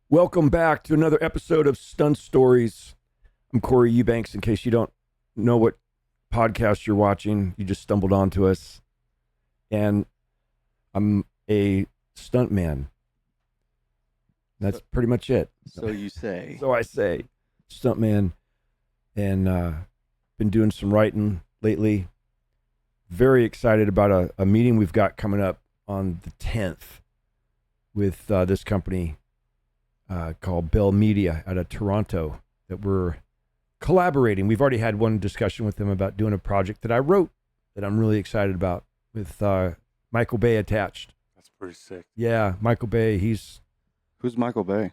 Welcome back to another episode of Stunt Stories. I'm Corey Eubanks. In case you don't know what podcast you're watching, you just stumbled onto us. And I'm a stuntman. That's pretty much it. So you say. So I say, stuntman. And been doing some writing lately. Very excited about a meeting we've got coming up on the 10th with this company called Bell Media out of Toronto that we're collaborating. We've already had one discussion with them about doing a project that I wrote that I'm really excited about with Michael Bay attached. That's pretty sick. Yeah, Michael Bay. Who's Michael Bay?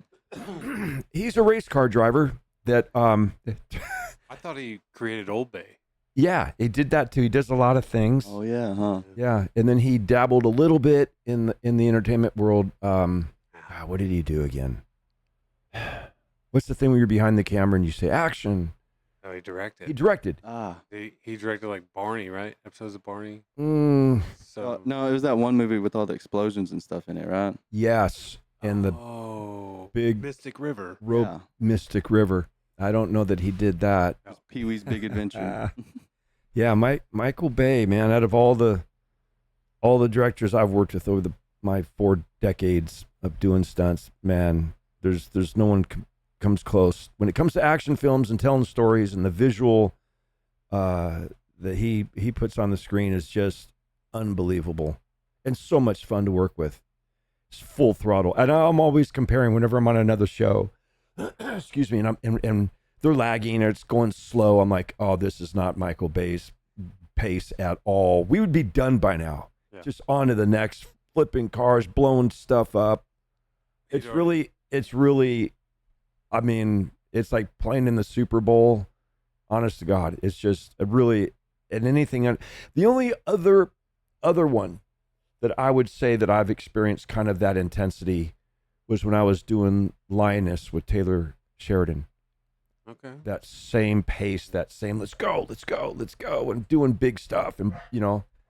He's a race car driver that I thought he created Old Bay. yeah, he did that too. He does a lot of things. Oh yeah, huh? Yeah, and then he dabbled a little bit in the entertainment world. What did he do again? What's the thing where you're behind the camera and you say action? No, he directed. He directed. He directed like Barney, right? Episodes of Barney. So No, it was that one movie with all the explosions and stuff in it, right? yes, and the big Mystic River. Yeah. Mystic River. I don't know that he did that. Pee-wee's Big Adventure. Yeah, Michael Bay, man. Out of all the directors I've worked with over my 4 decades of doing stunts, man, there's no one comes close when it comes to action films and telling stories, and the visual that he puts on the screen is just unbelievable and so much fun to work with. It's full throttle, and I'm always comparing whenever I'm on another show. Excuse me, and they're lagging or it's going slow. I'm like, oh, this is not Michael Bay's pace at all. We would be done by now. Yeah. Just on to the next, flipping cars, blowing stuff up. It's really, I mean, it's like playing in the Super Bowl. Honest to God, it's just a really, and anything. The only other one that I would say that I've experienced kind of that intensity was when I was doing Lioness with Taylor Sheridan. Okay. That same pace, that same let's go, and doing big stuff, and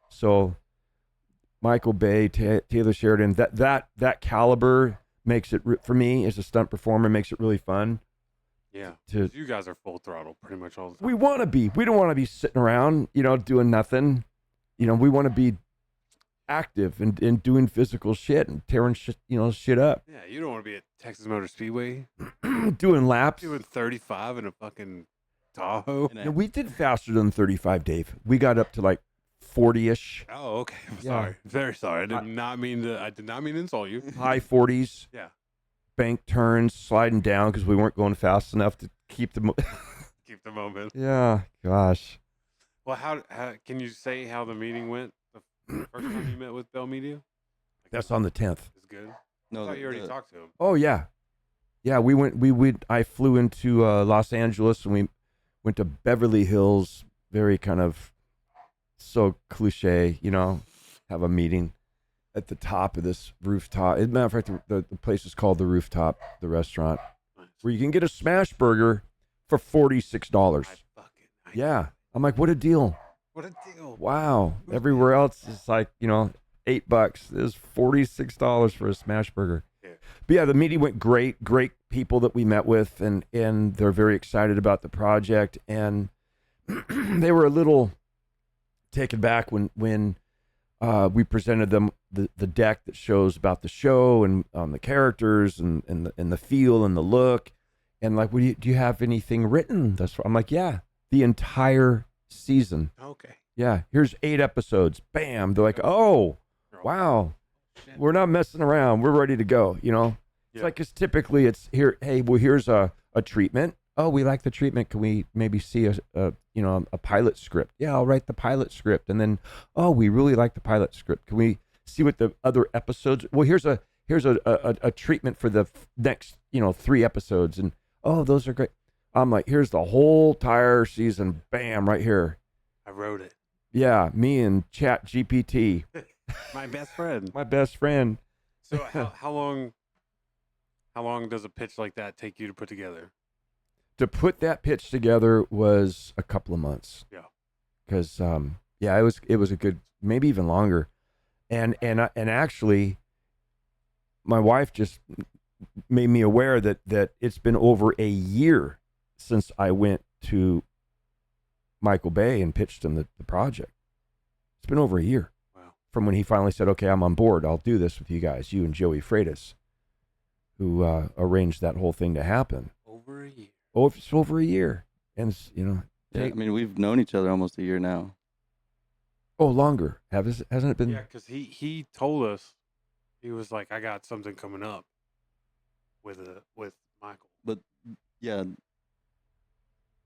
so Michael Bay, Taylor Sheridan, that caliber makes it for me as a stunt performer, makes it really fun. Yeah. To You guys are full throttle pretty much all the time. we want to be. We don't want to be sitting around, doing nothing. We want to be active and doing physical shit and tearing shit up, Yeah, you don't want to be at Texas Motor Speedway doing laps. doing 35 in a fucking Tahoe. And Yeah, we did faster than 35, Dave. We got up to like 40-ish, Oh, okay. I'm Yeah. sorry. Very sorry. I did not mean to insult you. high 40s. Yeah. Bank turns, sliding down because we weren't going fast enough to keep the. Keep the moment. Yeah, gosh. Well, how can you say how the meeting went? The first time you met with Bell Media? That's on the 10th. It's good. I no, thought you already talked to him. Oh yeah, yeah. I flew into Los Angeles and we went to Beverly Hills. Very kind of so cliche, have a meeting at the top of this rooftop. As a matter of fact, the place is called the Rooftop, the restaurant, Nice. where you can get a smash burger for $46. I Yeah, I'm like, what a deal! What a deal. Wow. Everywhere else is like, $8. There's $46 for a smash burger. Yeah. But yeah, the meeting went great. Great people that we met with, and they're very excited about the project. And they were a little taken back when we presented them the deck that shows about the show and the characters and the feel and the look. And like, do you have anything written? I'm like, yeah, the entire season. Okay. Yeah, here's 8 episodes. Bam. They're like, oh, wow. Shit. We're not messing around. We're ready to go, It's Yeah. like, because typically it's here, hey, well, here's a treatment. Oh, we like the treatment. Can we maybe see a pilot script? Yeah, I'll write the pilot script. And then, oh, we really like the pilot script. Can we see what the other episodes? Well, here's a treatment for the next, 3 episodes. And, oh, those are great. I'm like, here's the whole entire season. Bam, right here. I wrote it. Yeah, me and Chat GPT, My best friend. my best friend. So how long does a pitch like that take you to put together? To put that pitch together was a couple of months. Yeah. Because it was a good, maybe even longer, and actually, my wife just made me aware that it's been over a year since I went to Michael Bay and pitched him the project. It's been over a year. Wow. From when he finally said, okay, I'm on board. I'll do this with you guys, you and Joey Freitas, who arranged that whole thing to happen. Over a year. Oh, it's over a year. And, it's, you know. Yeah, I mean, we've known each other almost a year now. Oh, longer. Hasn't it been? Yeah, because he told us, he was like, I got something coming up with Michael. But, yeah.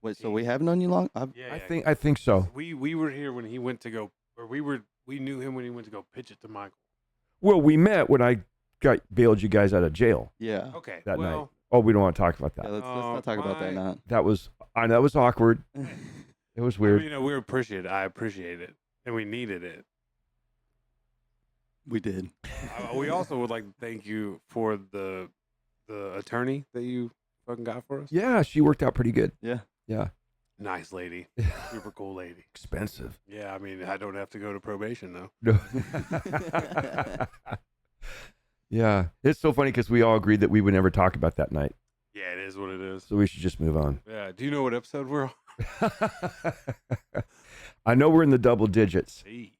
Wait, so we have known you long? I think so. We were here when he went to go, or we knew him when he went to go pitch it to Michael. Well, we met when I bailed you guys out of jail. Yeah. Okay. That night. Oh, we don't want to talk about that. Yeah, let's not talk about that now. That was awkward. It was weird. I mean, I appreciate it, and we needed it. We did. We also would like to thank you for the attorney that you fucking got for us. Yeah, she worked out pretty good. Yeah. Yeah. Nice lady. Super cool lady. Expensive. Yeah, I mean, I don't have to go to probation, though. No. Yeah. It's so funny because we all agreed that we would never talk about that night. Yeah, it is what it is. So we should just move on. Yeah. Do you know what episode we're on? I know we're in the double digits. Hey.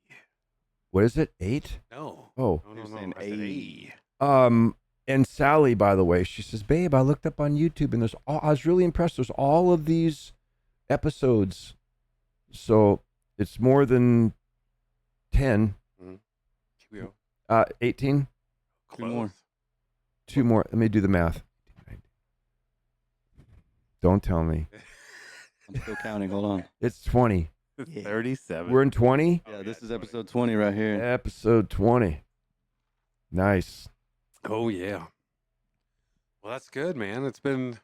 What is it? 8? No. Oh. No. saying I said A. And Sally, by the way, she says, babe, I looked up on YouTube and I was really impressed. There's all of these episodes. So it's more than 10. Keep going. 18? Two more. 2 more. Let me do the math. Don't tell me. I'm still counting. Hold on. It's 20. Yeah. 37. We're in 20? Yeah, this is episode 20 right here. Episode 20. Nice. Oh, yeah. Well, that's good, man. It's been,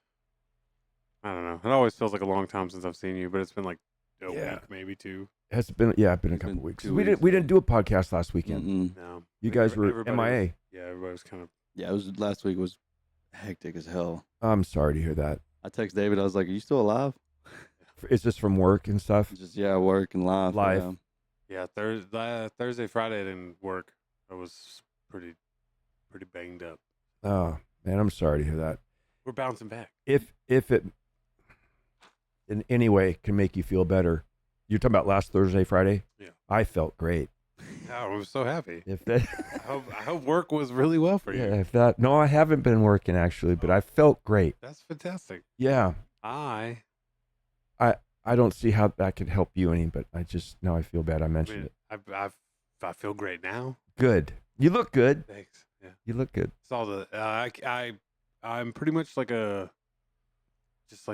I don't know. It always feels like a long time since I've seen you, but it's been like a week, maybe 2. It's been a couple been weeks. 2 We weeks. didn't do a podcast last weekend. Mm-mm. No. You guys were Everybody MIA. Yeah, everybody was kind of. Yeah, last week was hectic as hell. I'm sorry to hear that. I text David. I was like, "Are you still alive?" Is this from work and stuff? Just work and live. Live. Yeah, Thursday, Friday I didn't work. I was pretty banged up. Oh, man, I'm sorry to hear that. We're bouncing back. If it in any way can make you feel better, you're talking about last Thursday, Friday? Yeah. I felt great. Oh, I was so happy. If that, I hope work was really well for you. yeah, no, I haven't been working actually, but I felt great. That's fantastic. Yeah. I don't see how that could help you any, but now I feel bad I mentioned it. I feel great now. Good. You look good. Thanks. Yeah. You look good. It's all the I'm pretty much like a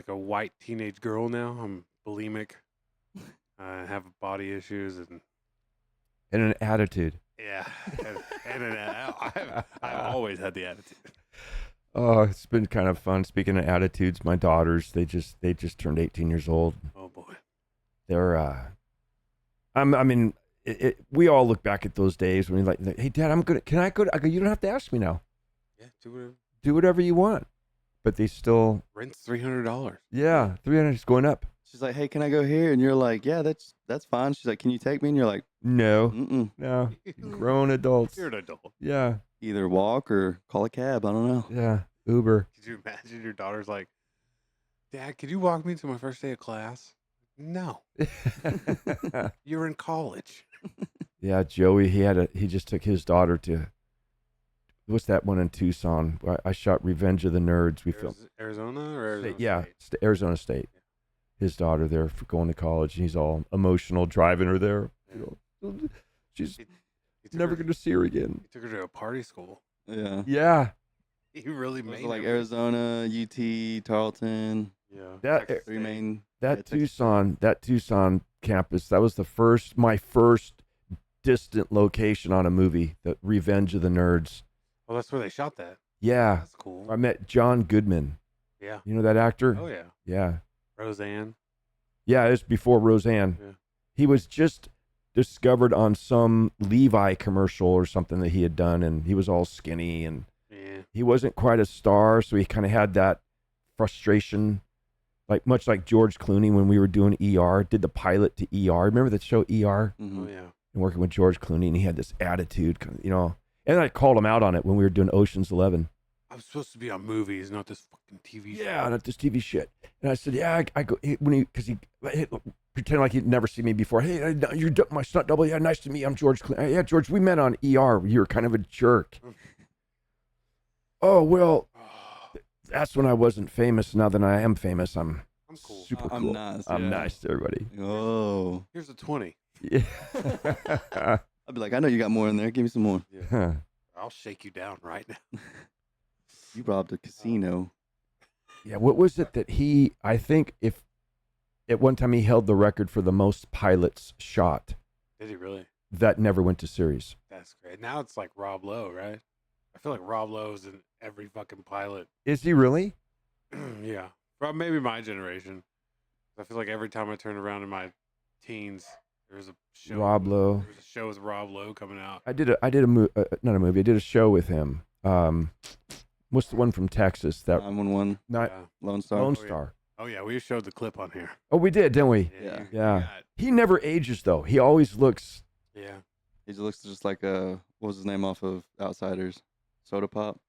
white teenage girl now. I'm bulimic. I have body issues and And an attitude. yeah, I've always had the attitude. Oh, it's been kind of fun. Speaking of attitudes, my daughters, they just turned 18 years old. Oh boy. They're we all look back at those days when you're like, hey Dad, can I go? I go, you don't have to ask me now. Yeah, Do whatever you want. But they still rent's $300. Yeah, 300 is going up. She's like, "Hey, can I go here?" And you're like, "Yeah, that's fine." She's like, "Can you take me?" And you're like, No. "Mm-mm." No. Grown adults. You're an adult. Yeah. Either walk or call a cab. I don't know. Yeah. Uber. Could you imagine your daughter's like, Dad, could you walk me to my first day of class? No. You're in college. Yeah, Joey, he just took his daughter to, what's that one in Tucson? I shot Revenge of the Nerds. We filmed. Arizona or Arizona Yeah, State? Arizona State. His daughter there for going to college, and he's all emotional driving her there. You know, she's He never going to see her again. He took her to a party school. Yeah. Yeah. He really It was made like her. Arizona, UT, Tarleton. Yeah. That- Texas Three State. main. That Texas. Tucson campus, that was my first distant location on a movie, the Revenge of the Nerds. Oh, that's where they shot that. Yeah. That's cool. I met John Goodman. Yeah. You know that actor? Oh yeah. Yeah. Roseanne. Yeah, it was before Roseanne. Yeah. He was just discovered on some Levi commercial or something that he had done, and he was all skinny, and Yeah. he wasn't quite a star, so he kind of had that frustration, much like George Clooney when we were doing ER, did the pilot to ER. Remember that show ER? Mhm. Oh yeah. And working with George Clooney, and he had this attitude, you know. And I called him out on it when we were doing Ocean's 11. I'm supposed to be on movies, not this fucking TV show. Yeah, not this TV shit. And I said, yeah, I go, because he pretended like he'd never seen me before. Hey, you're my stunt double. Yeah, nice to meet you. I'm George. Yeah, George, we met on ER. You were kind of a jerk. Oh, well, that's when I wasn't famous. Now that I am famous, I'm cool. super cool. I'm nice. I'm nice to everybody. Oh. Here's a 20. Yeah. I'd be like, I know you got more in there. Give me some more. Yeah. I'll shake you down right now. You robbed a casino. Yeah, what was it that I think if at one time he held the record for the most pilots shot. Did he really? That never went to series. That's great. Now it's like Rob Lowe, right? I feel like Rob Lowe's in every fucking pilot. Is he really? Yeah. From maybe my generation. I feel like every time I turn around in my teens, there's a show. Rob Lowe. There's a show with Rob Lowe coming out. I did a not a movie. I did a show with him. What's the one from Texas? That 911. Not Lone Star. Lone Oh, yeah. Star. Oh, yeah. We showed the clip on here. Oh, we did, didn't we? Yeah. you Yeah. got- He never ages though. He always looks. Yeah. He just looks just like what was his name off of Outsiders? Soda Pop.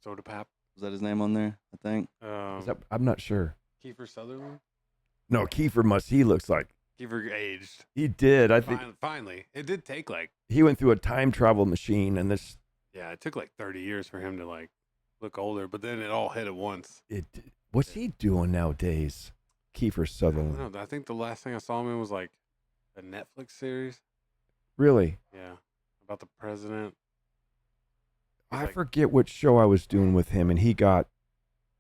Soda Pap. Was that his name on there? I think. I'm not sure. Kiefer Sutherland? No, Kiefer he looks like Kiefer aged. he did. I think Finally. It did take like, he went through a time travel machine, and this yeah, it took like 30 years for him to like look older, but then it all hit at once. what's he doing nowadays? Kiefer I don't Sutherland. know. I think the last thing I saw him in was like a Netflix series. Really? Yeah. About the president. I like- forget what show I was doing with him, and he got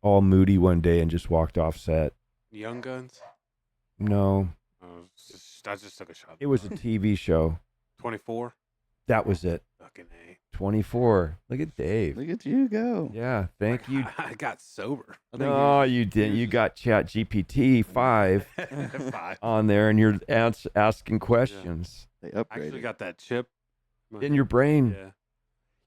all moody one day and just walked off set. Young Guns. No, I just took a shot. it was a TV show. 24. That was it. Fucking A. 24. Look at Dave. Look at you go. Yeah, thank you. I got sober. I think No, you didn't. You got Chat GPT 5 Five. on there, and you're asking questions They I actually upgraded. got that chip. in your brain. Yeah.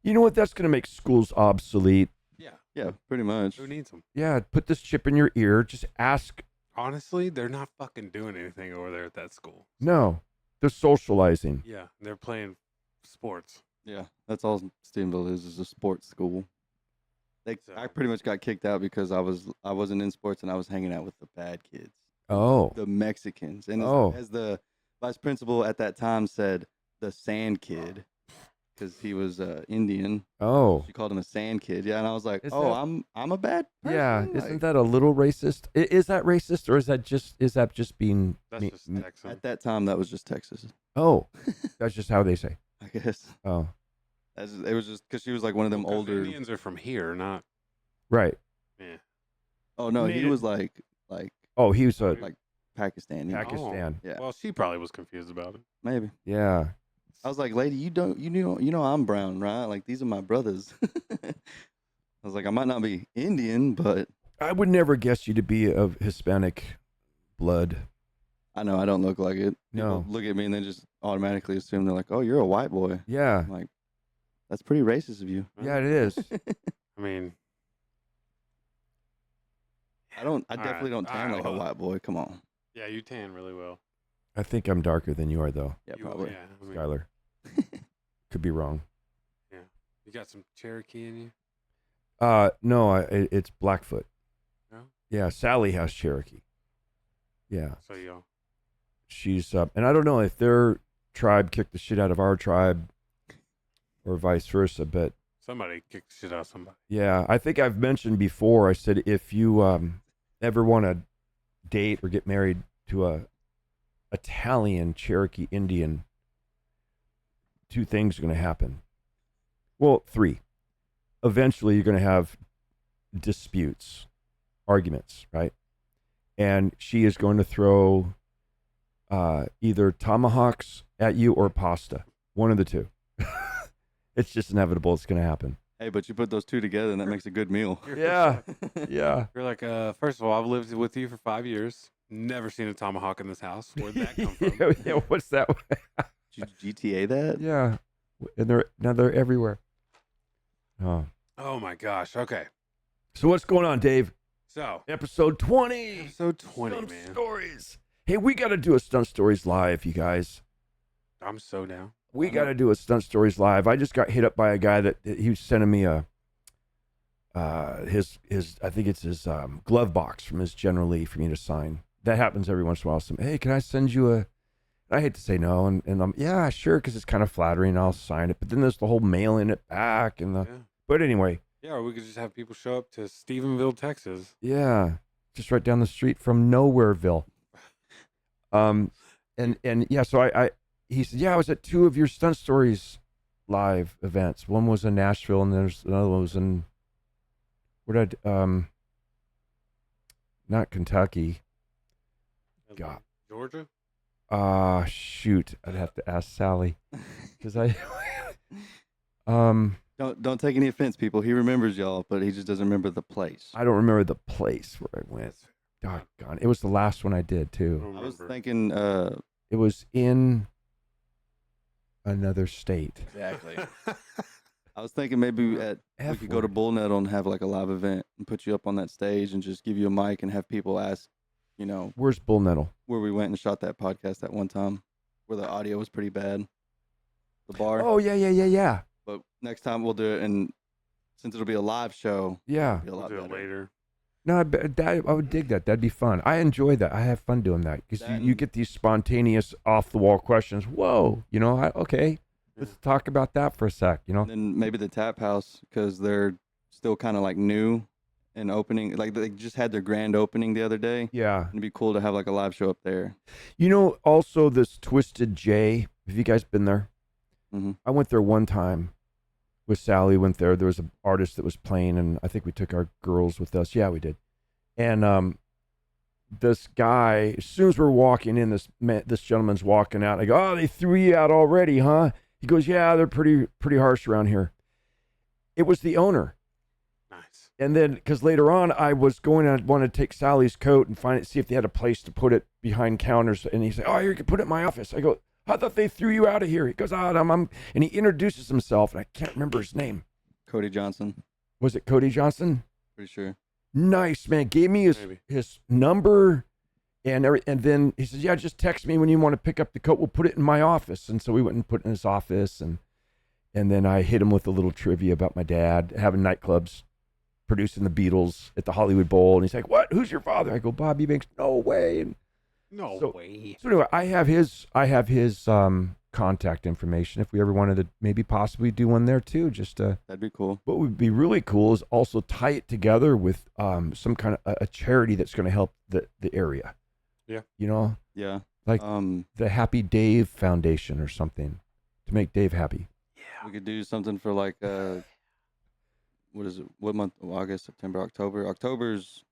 You know what? That's going to make schools obsolete. Yeah. Yeah, pretty much. Who needs them? Yeah, put this chip in your ear. Just ask. Honestly, they're not fucking doing anything over there at that school. No, they're socializing. Yeah. They're playing sports. Yeah, that's all Stephenville is a sports school. I So- pretty much got kicked out because I wasn't in sports and I was hanging out with the bad kids, Oh, the Mexicans, and Oh. as the vice principal at that time said, the sand kid, because he was Indian. oh. She called him a sand kid. Yeah, and I was like, Is oh, that- I'm a bad person. Yeah, Like, isn't that a little racist? Is that racist, or is that just being? That's just Texan. at that time that was just Texas, Oh, that's just how they say. I guess. Oh, It was just because she was like one of them 'Cause older. Indians are from here, not. right. Yeah. Oh no, he Native- was like Oh, he was a Like- Pakistani. Pakistan. Yeah. Well, she probably was confused about it. Maybe. Yeah. I was like, lady, you know I'm brown, right? Like these are my brothers. I was like, I might not be Indian, but I would never guess you to be of Hispanic blood. I know I don't look like it. No. People look at me and they just automatically assume they're like, oh, you're a white boy. Yeah. I'm like, that's pretty racist of you. Yeah, it is. I mean, I All definitely right, don't tan all like right, a white boy. Come on. yeah, you tan really well. I think I'm darker than you are, though, Yeah, You- probably. Yeah, I mean, Skylar. Could be wrong. you got some Cherokee in you. No, it's Blackfoot. No? Yeah, Sally has Cherokee. Yeah, So you. she's and I don't know if their tribe kicked the shit out of our tribe, or vice versa. But Somebody kicked the shit out of somebody. yeah, I think I've mentioned before. I said if you ever want to date or get married to a Italian Cherokee Indian, two things are going to happen. Well, three. Eventually, you're going to have disputes, arguments, right? And she is going to throw either tomahawks at you or pasta. One of the two. It's just inevitable. It's going to happen. Hey, but you put those two together and that makes a good meal. Yeah. Yeah. You're like, first of all, I've lived with you for 5 years. Never seen a tomahawk in this house. Where'd that come from? Yeah, what's that? Did you GTA that? Yeah. And they're everywhere. Oh. Oh my gosh. Okay. So what's going on, Dave? So, Episode 20. episode 20, Stunt man. Stories. Hey, we got to do a Stunt Stories live, you guys. I'm so down. We got to do a Stunt Stories live. I just got hit up by a guy that he was sending me his I think it's his glove box from his General Lee for me to sign. That happens every once in a while. So, hey, can I send you a? I hate to say no, and I'm yeah, sure, because it's kind of flattering. I'll sign it, but then there's the whole mailing it back and the. Yeah. But anyway. Yeah, or we could just have people show up to Stephenville, Texas. Yeah, just right down the street from Nowhereville. And yeah, so he said, yeah, I was at 2 of your Stunt Stories live events. One was in Nashville, and there's another one was in not Kentucky. God. Georgia? Shoot, I'd have to ask Sally because Don't take any offense, people. He remembers y'all, but he just doesn't remember the place. I don't remember the place where I went. Doggone, it was the last one I did too. I was thinking, it was in another state. Exactly. I was thinking maybe we could go to Bull Nettle and have like a live event and put you up on that stage and just give you a mic and have people ask, Where's Bull Nettle? Where we went and shot that podcast that one time, where the audio was pretty bad. The bar. Oh yeah. But next time we'll do it, and since it'll be a live show, yeah, it'll be a lot do it better. later. No, I would dig that. That'd be fun. I enjoy that. I have fun doing that because you get these spontaneous, off the wall questions. Whoa, okay, let's talk about that for a sec. And then maybe the Tap House, because they're still kind of like new and opening. Like they just had their grand opening the other day. Yeah, It'd be cool to have like a live show up there. Also this Twisted J. Have you guys been there? Mm-hmm. I went there one time. With Sally, went there. There was an artist that was playing, and I think we took our girls with us. Yeah, we did. And this guy, as soon as we're walking in, this gentleman's walking out. I go, "Oh, they threw you out already, huh?" He goes, "Yeah, they're pretty harsh around here." It was the owner. Nice. And then, because later on, I was going to want to take Sally's coat and see if they had a place to put it behind counters. And he said, "Oh, here, you can put it in my office." I go, "I thought they threw you out of here." He goes, and he introduces himself, and I can't remember his name. Cody Johnson. Was it Cody Johnson? Pretty sure. Nice, man. Gave me his number, and then he says, "Yeah, just text me when you want to pick up the coat. We'll put it in my office." And so we went and put it in his office, and then I hit him with a little trivia about my dad having nightclubs, producing the Beatles at the Hollywood Bowl, and he's like, "What? Who's your father?" I go, "Bob Eubanks." No way. And No way. So anyway, I have his contact information if we ever wanted to maybe possibly do one there too. Just that'd be cool. What would be really cool is also tie it together with some kind of a charity that's going to help the area. Yeah. Yeah. Like the Happy Dave Foundation or something to make Dave happy. Yeah. We could do something for like what is it? What month? August, September, October. October's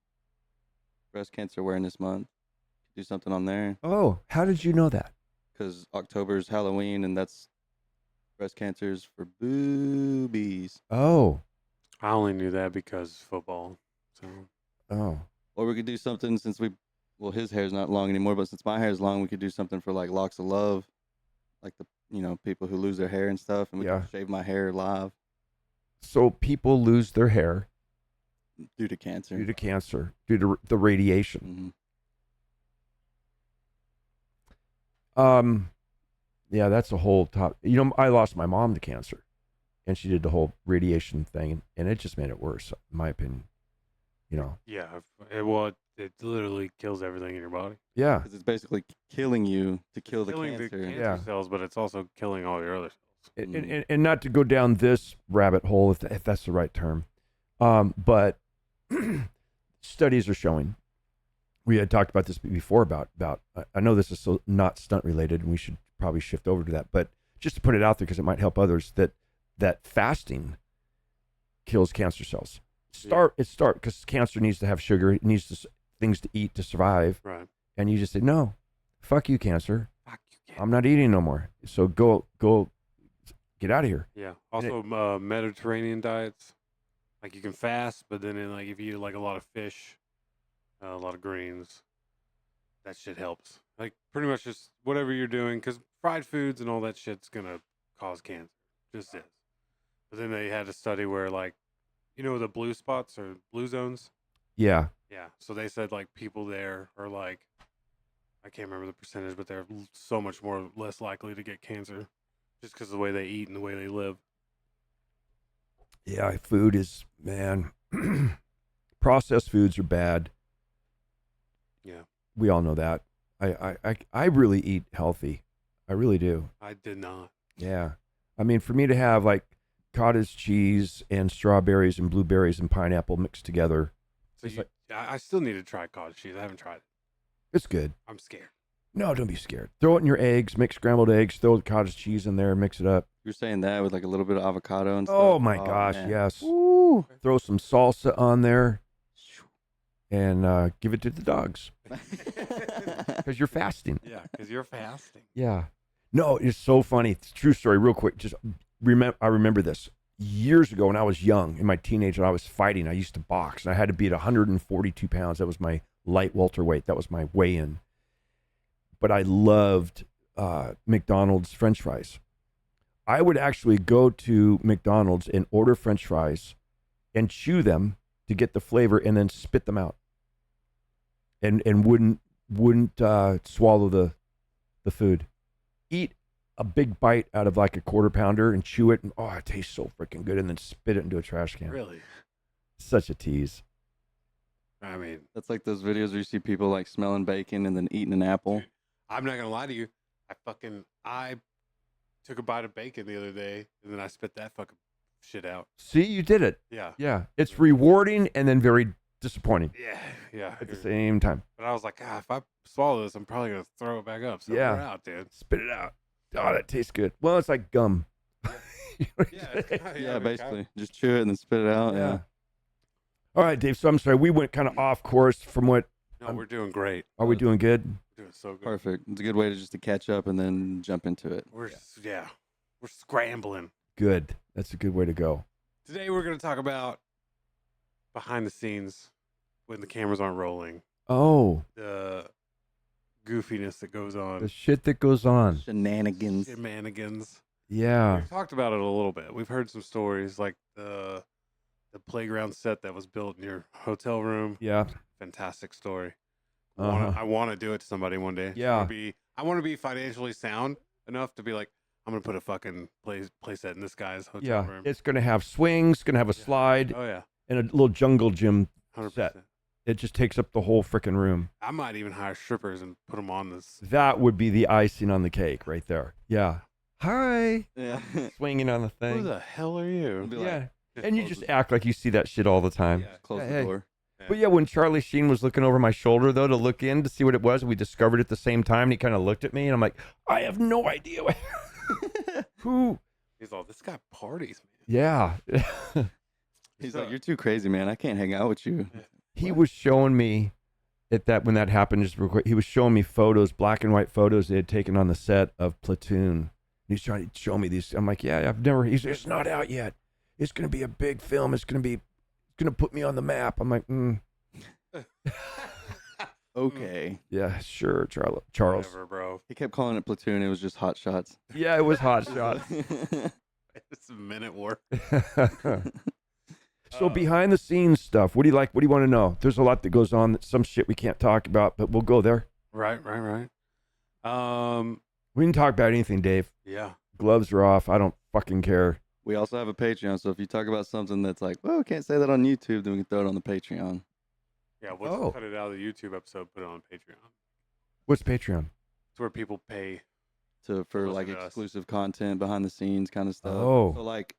Breast Cancer Awareness Month. Do something on there. Oh, how did you know that? Because October's Halloween, and that's breast cancers for boobies. Oh. I only knew that because football. So. Oh. Or we could do something since his hair's not long anymore, but since my hair's long, we could do something for like Locks of Love, like the people who lose their hair and stuff, and we could shave my hair live. So people lose their hair due to cancer. Due to the radiation. Mm-hmm. Yeah, that's a whole top. I lost my mom to cancer, and she did the whole radiation thing, and it just made it worse, in my opinion. Yeah, it literally kills everything in your body. Yeah, because it's basically killing you to kill the cancer. The cancer cells, but it's also killing all your other cells. And not to go down this rabbit hole, if that's the right term, but studies are showing. We had talked about this before about I know this is so not stunt related, and we should probably shift over to that, but just to put it out there because it might help others, that fasting kills cancer cells. Because cancer needs to have sugar, it needs things to eat to survive. Right. And you just say, "No, fuck you, cancer. Fuck you, cancer. I'm not eating no more. So go get out of here." Yeah. Also, Mediterranean diets, like you can fast, but then if you eat like a lot of fish, a lot of greens, that shit helps. Like pretty much just whatever you're doing, because fried foods and all that shit's gonna cause cancer. Just is. But then they had a study where the blue spots or blue zones. Yeah. Yeah. So they said people there are I can't remember the percentage, but they're so much less likely to get cancer, just because of the way they eat and the way they live. Yeah, food is, man. processed foods are bad. Yeah. We all know that. I really eat healthy. I really do. I did not. Yeah. I mean, for me to have like cottage cheese and strawberries and blueberries and pineapple mixed together, So It's you, I still need to try cottage cheese. I haven't tried it. it's good. I'm scared. No, don't be scared. Throw it in your eggs, mix scrambled eggs, throw the cottage cheese in there, mix it up. You're saying that with like a little bit of avocado and stuff. Oh my gosh, man. yes. Woo. Throw some salsa on there and give it to the dogs because you're fasting. Yeah, because you're fasting. Yeah. No, it's so funny. It's a true story. Real quick, just I remember this years ago when I was young in my teenager. I was fighting. I used to box, and I had to be at 142 pounds. That was my light welterweight. That was my weigh-in. But I loved McDonald's French fries. I would actually go to McDonald's and order French fries and chew them to get the flavor, and then spit them out, and wouldn't swallow the food. Eat a big bite out of like a quarter pounder and chew it, and oh, it tastes so freaking good, and then spit it into a trash can. Really? Such a tease. I mean, That's like those videos where you see people like smelling bacon and then eating an apple. dude, I'm not gonna lie to you. I took a bite of bacon the other day, and then I spit that fucking shit out. See, you did it. Yeah. Yeah, it's rewarding and then very disappointing Yeah. at the same time. But I was like, if I swallow this, I'm probably gonna throw it back up. So Yeah. we're out, dude. Spit it out. Oh, that tastes good. Well, it's like gum. You know what I'm Yeah, saying? it's kinda- Yeah, I mean, basically. Just chew it and then spit it out. Yeah. All right, Dave. So I'm sorry, we went kind of off course from what. No, we're doing great. Are we doing good? We're doing so good. Perfect. It's a good way to just to catch up and then jump into it. We're scrambling. Good. That's a good way to go. Today we're gonna talk about behind the scenes when the cameras aren't rolling, Oh, the goofiness that goes on, the shit that goes on. Shenanigans. shenanigans. Yeah. We've talked about it a little bit. We've heard some stories like the playground set that was built in your hotel room. Yeah. Fantastic story. Uh-huh. I want to do it to somebody one day. Yeah. I want to be financially sound enough to be like, I'm gonna put a fucking play set in this guy's hotel Yeah. room. It's going to have swings, going to have a slide, Oh yeah, and a little jungle gym 100%. set. It just takes up the whole freaking room. I might even hire strippers and put them on this. That would be the icing on the cake right there. Yeah. Hi. Yeah. Swinging on the Who thing. the hell are you? Be like, Yeah. And you just act like you see that shit all the time. Yeah. Close Yeah, the hey. door. But yeah, when Charlie Sheen was looking over my shoulder, though, to look in to see what it was, we discovered it at the same time, and he kind of looked at me, and I'm like, I have no idea. Who? He's all, this guy parties, man. Yeah. He's like, you're too crazy, man. I can't hang out with you. He was showing me when that happened, just real quick, he was showing me photos, black and white photos they had taken on the set of Platoon. He's trying to show me these. I'm like, yeah, it's not out yet. It's going to be a big film. It's going to put me on the map. I'm like, Okay. yeah, sure, Charles. Whatever, bro. He kept calling it Platoon. It was just Hot Shots. Yeah, it was Hot Shots. It's a minute work. So behind the scenes stuff, what do you like? What do you want to know? There's a lot that goes on, some shit we can't talk about, but we'll go there. Right. We can talk about anything, Dave. Yeah. Gloves are off. I don't fucking care. We also have a Patreon, so if you talk about something that's like, well, we can't say that on YouTube, then we can throw it on the Patreon. Yeah, we'll Oh. cut it out of the YouTube episode, put it on Patreon. What's Patreon? It's where people pay. For listen like to us. exclusive content, behind the scenes kind of stuff. Oh. So like,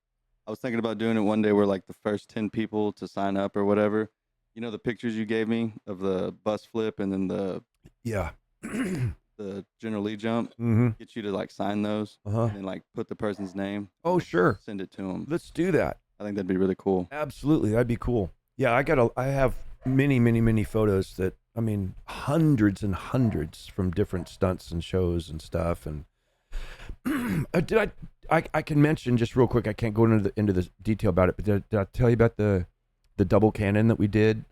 I was thinking about doing it one day where like the first 10 people to sign up or whatever, you know, the pictures you gave me of the bus flip and then Yeah. the General Lee jump, Mm-hmm. get you to like sign those Uh-huh. and then like put the person's name. Oh, sure. Send it to them. Let's do that. I think that'd be really cool. Absolutely. That'd be cool. Yeah, I have many photos that, I mean, hundreds and hundreds from different stunts and shows and stuff. And I can mention just real quick, I can't go into the detail about it, but did I tell you about the double cannon that we did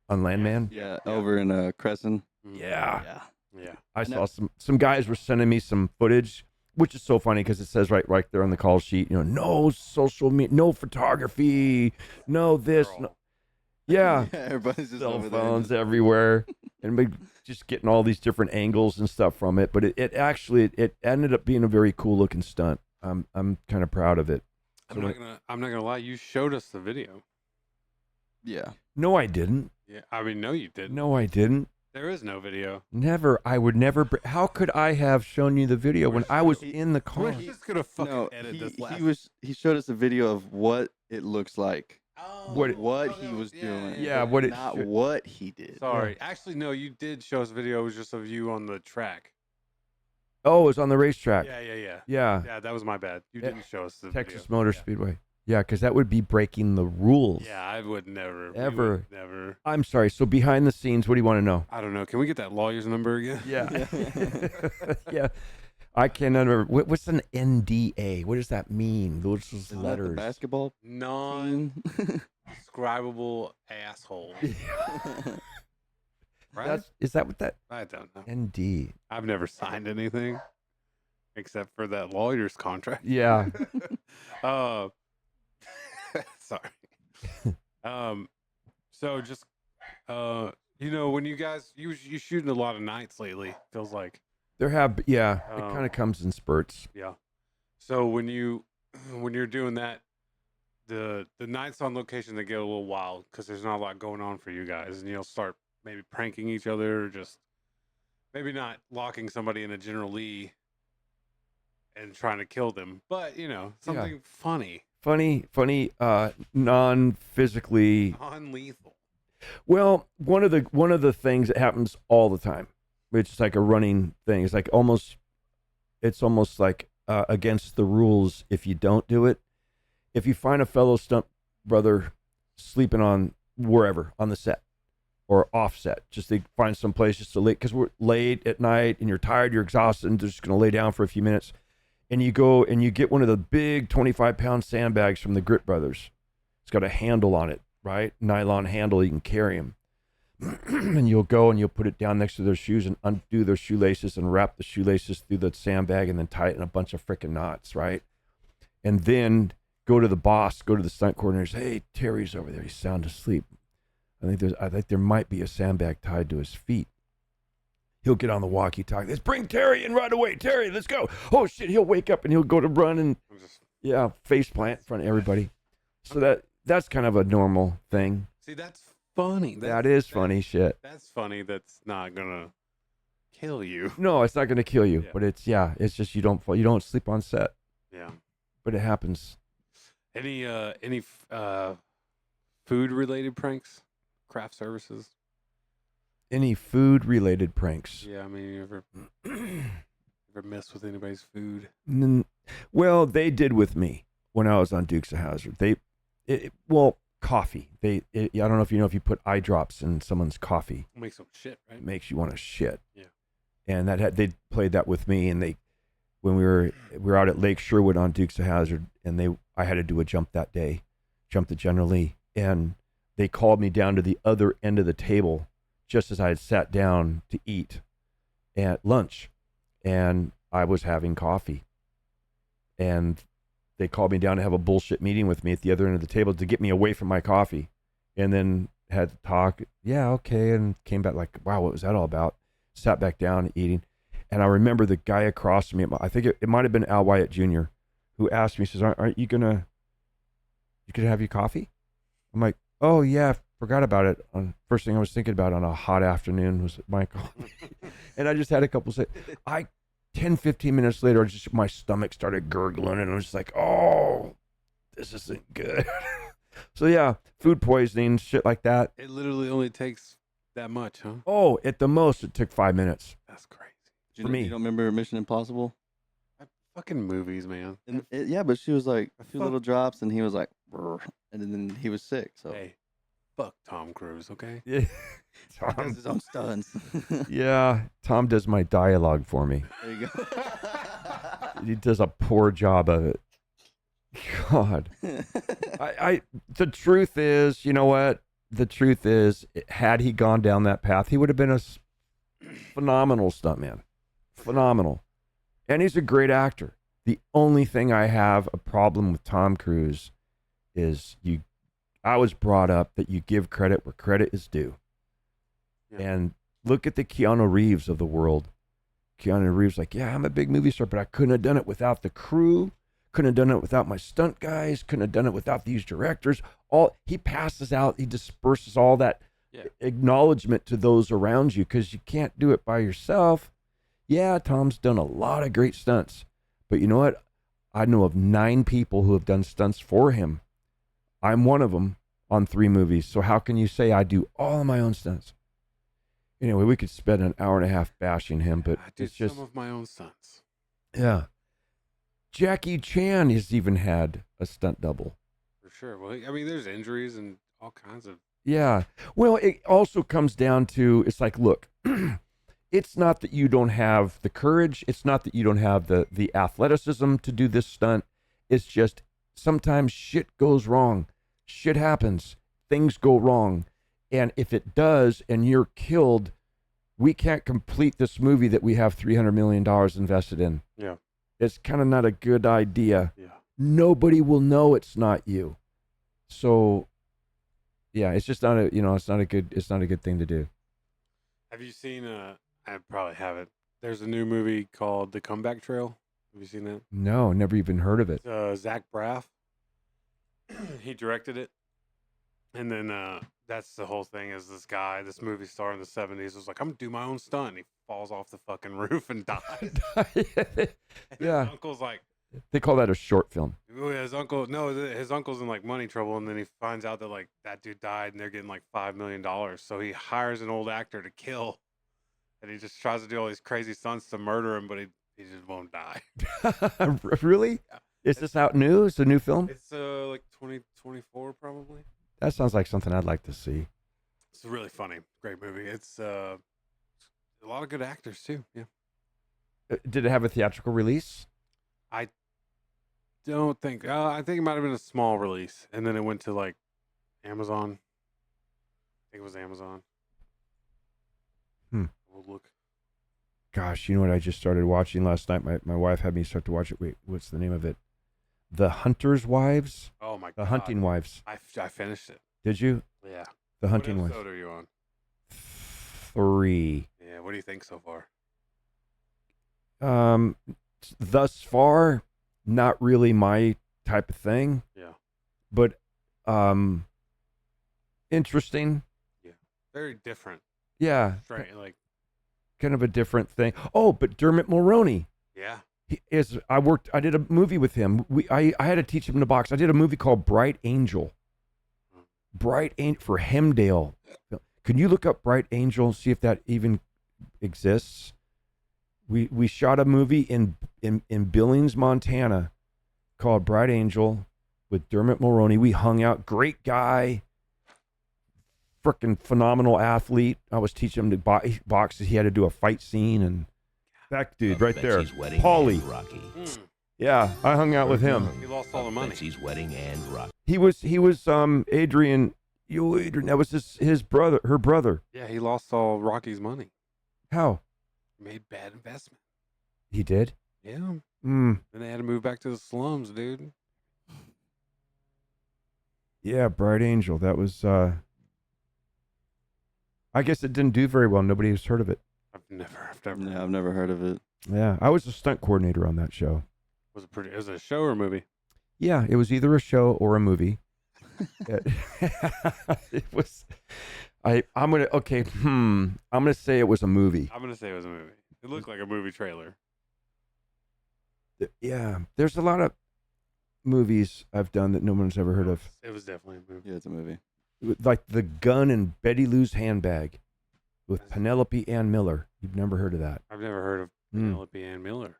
on Landman? Yeah, over in Crescent. Yeah. Yeah. I saw some guys were sending me some footage, which is so funny because it says right there on the call sheet, you know, no social media, no photography, no this, They're no. all- Yeah. Everybody's just Cell over there. phones everywhere, and we just getting all these different angles and stuff from it. But it actually ended up being a very cool looking stunt. I'm kind of proud of it. I'm not gonna lie. You showed us the video. Yeah. No, I didn't. Yeah, I mean, no, you didn't. No, I didn't. There is no video. Never. I would never. How could I have shown you the video when I was in the car? We're just gonna fucking No, edit this last. he showed us a video of what it looks like. What He was doing. Yeah, but what it not should- what he did. Sorry, actually, no, you did show us a video. It was just of you on the track. Oh, it was on the racetrack. Yeah. Yeah. Yeah, that was my bad. You Yeah. didn't show us the Texas video. Motor Yeah. Speedway. Yeah, because that would be breaking the rules. Yeah, I would never. Ever. Never. I'm sorry. So behind the scenes, what do you want to know? I don't know. Can we get that lawyer's number again? Yeah. Yeah. I can't remember. What's an NDA? What does that mean? Those Isn't that the letters. basketball Non-describable asshole. Right? Is that what that I don't know. ND? I've never signed anything except for that lawyer's contract. Yeah. Sorry. So just when you guys you shooting a lot of nights lately, feels like. There have, yeah. It Oh. kind of comes in spurts. Yeah. So when you're doing that, the nights on location, they get a little wild because there's not a lot going on for you guys, and you'll start maybe pranking each other, or just maybe not locking somebody in a General Lee and trying to kill them, but something funny, non-physically. non-lethal. Well, one of the things that happens all the time, which is like a running thing, is like it's almost like against the rules if you don't do it. If you find a fellow stunt brother sleeping on wherever on the set or offset, just they find some place just to lay, because we're late at night and you're tired, you're exhausted, and they're just going to lay down for a few minutes, and you go and you get one of the big 25-pound sandbags from the Grit Brothers. It's got a handle on it, right? Nylon handle, you can carry them. And you'll go and you'll put it down next to their shoes and undo their shoelaces and wrap the shoelaces through the sandbag and then tie it in a bunch of freaking knots, right? And then go to the boss, go to the stunt coordinator, say, hey, Terry's over there. He's sound asleep. I think there might be a sandbag tied to his feet. He'll get on the walkie-talkie. Let's bring Terry in right away. Terry, let's go. Oh, shit. He'll wake up and he'll go to run and, face plant in front of everybody. So that's kind of a normal thing. See, that's funny. That is funny shit. That's funny. That's not gonna kill you. No, it's not going to kill you, Yeah. but it's just you don't sleep on set, Yeah. but it happens. Any food related pranks? Craft services? Any food-related pranks? Yeah, I mean, you ever mess with anybody's food? Well, they did with me when I was on Dukes of Hazzard. Coffee. I don't know if you put eye drops in someone's coffee, Make some shit, right? it makes you want to shit. Yeah. And they played that with me, and when we were out at Lake Sherwood on Dukes of Hazzard, and I had to do a jump that day, jump the General Lee, and they called me down to the other end of the table just as I had sat down to eat at lunch, and I was having coffee, and they called me down to have a bullshit meeting with me at the other end of the table to get me away from my coffee, and then had to talk. Yeah, okay, and came back like, wow, what was that all about? Sat back down eating, and I remember the guy across from me. I think it might have been Al Wyatt Jr. who asked me, says, "Aren't you gonna have your coffee?" I'm like, "Oh yeah, forgot about it." First thing I was thinking about on a hot afternoon was my coffee, and I just had a couple. 10, 15 minutes later, my stomach started gurgling, and I was just like, "Oh, this isn't good." So yeah, food poisoning, shit like that. It literally only takes that much, huh? Oh, at the most, it took 5 minutes. That's crazy. For me. You don't remember Mission Impossible? Fucking movies, man. Yeah, but she was like two Fuck. little drops, and he was like, "Brr," and then he was sick. So Hey, fuck Tom Cruise, okay? Yeah, he does Tom. his own stunts. Yeah, Tom does my dialogue for me. There you go. He does a poor job of it. God, the truth is, you know what? The truth is, had he gone down that path, he would have been a phenomenal stuntman. Phenomenal. And he's a great actor. The only thing I have a problem with Tom Cruise is I was brought up that you give credit where credit is due. Yeah. And look at the Keanu Reeves of the world. Keanu Reeves like, yeah, I'm a big movie star, but I couldn't have done it without the crew. Couldn't have done it without my stunt guys. Couldn't have done it without these directors. He passes out, he disperses all that acknowledgement to those around you, because you can't do it by yourself. Yeah, Tom's done a lot of great stunts, but you know what? I know of 9 people who have done stunts for him. I'm one of them on 3 movies. So how can you say I do all of my own stunts? Anyway, we could spend an hour and a half bashing him, but I did it's just some of my own stunts. yeah. Jackie Chan has even had a stunt double. For sure. Well, I mean, there's injuries and all kinds of. Yeah. Well, it also comes down to, it's like, look, it's not that you don't have the courage. It's not that you don't have the athleticism to do this stunt. It's just sometimes shit goes wrong. Shit happens. Things go wrong. And if it does and you're killed, we can't complete this movie that we have $300 million invested in. Yeah. It's kind of not a good idea. Yeah. Nobody will know it's not you. So yeah, it's just not it's not a good thing to do. Have you seen, I probably haven't. There's a new movie called The Comeback Trail. Have you seen that? No, never even heard of it. Zach Braff. He directed it. And then that's the whole thing, is this movie star in the 70s was like, I'm going to do my own stunt. And he falls off the fucking roof and dies. And Yeah. his uncle's like, They call that a short film. his uncle's in like money trouble. And then he finds out that like that dude died and they're getting like $5 million. So he hires an old actor to kill. And he just tries to do all these crazy stunts to murder him, but he just won't die. Really? Yeah. Is this out new? It's a new film? It's like 2024 probably. That sounds like something I'd like to see. It's really funny. Great movie. It's a lot of good actors too. Yeah. Did it have a theatrical release? I don't think. I think it might have been a small release, and then it went to like Amazon. I think it was Amazon. We'll look. Gosh, you know what I just started watching last night? My wife had me start to watch it. Wait, what's the name of it? The Hunter's Wives? Oh my god. The Hunting Wives. I finished it. Did you? Yeah. The Hunting What Wives. episode are you on? 3. Yeah. What do you think so far? Thus far, not really my type of thing, Yeah. but interesting. Very different. Yeah, Straight like. kind of a different thing. Oh, but Dermot Mulroney. Yeah. I did a movie with him. I had to teach him to box. I did a movie called Bright Angel. Bright Angel for Hemdale. Can you look up Bright Angel and see if that even exists? We shot a movie in Billings, Montana called Bright Angel with Dermot Mulroney. We hung out. Great guy. Freaking phenomenal athlete. I was teaching him to box. He had to do a fight scene, and that dude right there, Paulie. Yeah, I hung out with him. He lost all the money. Betsy's wedding and Rocky. He was Adrian. Adrian. That was his brother. Her brother. Yeah, he lost all Rocky's money. How? Made bad investment. He did. Yeah. Hmm. Then they had to move back to the slums, dude. Yeah, Bright Angel. That was. I guess it didn't do very well. Nobody has heard of it. I've never. Yeah, I've never heard of it. Yeah, I was a stunt coordinator on that show. Was it a show or a movie? Yeah, it was either a show or a movie. It was. I'm gonna say it was a movie. I'm gonna say it was a movie. It looked like a movie trailer. Yeah, there's a lot of movies I've done that no one's ever heard of. It was definitely a movie. Yeah, it's a movie. Like The Gun and Betty Lou's Handbag with Penelope Ann Miller. You've never heard of that. I've never heard of Penelope Ann Miller.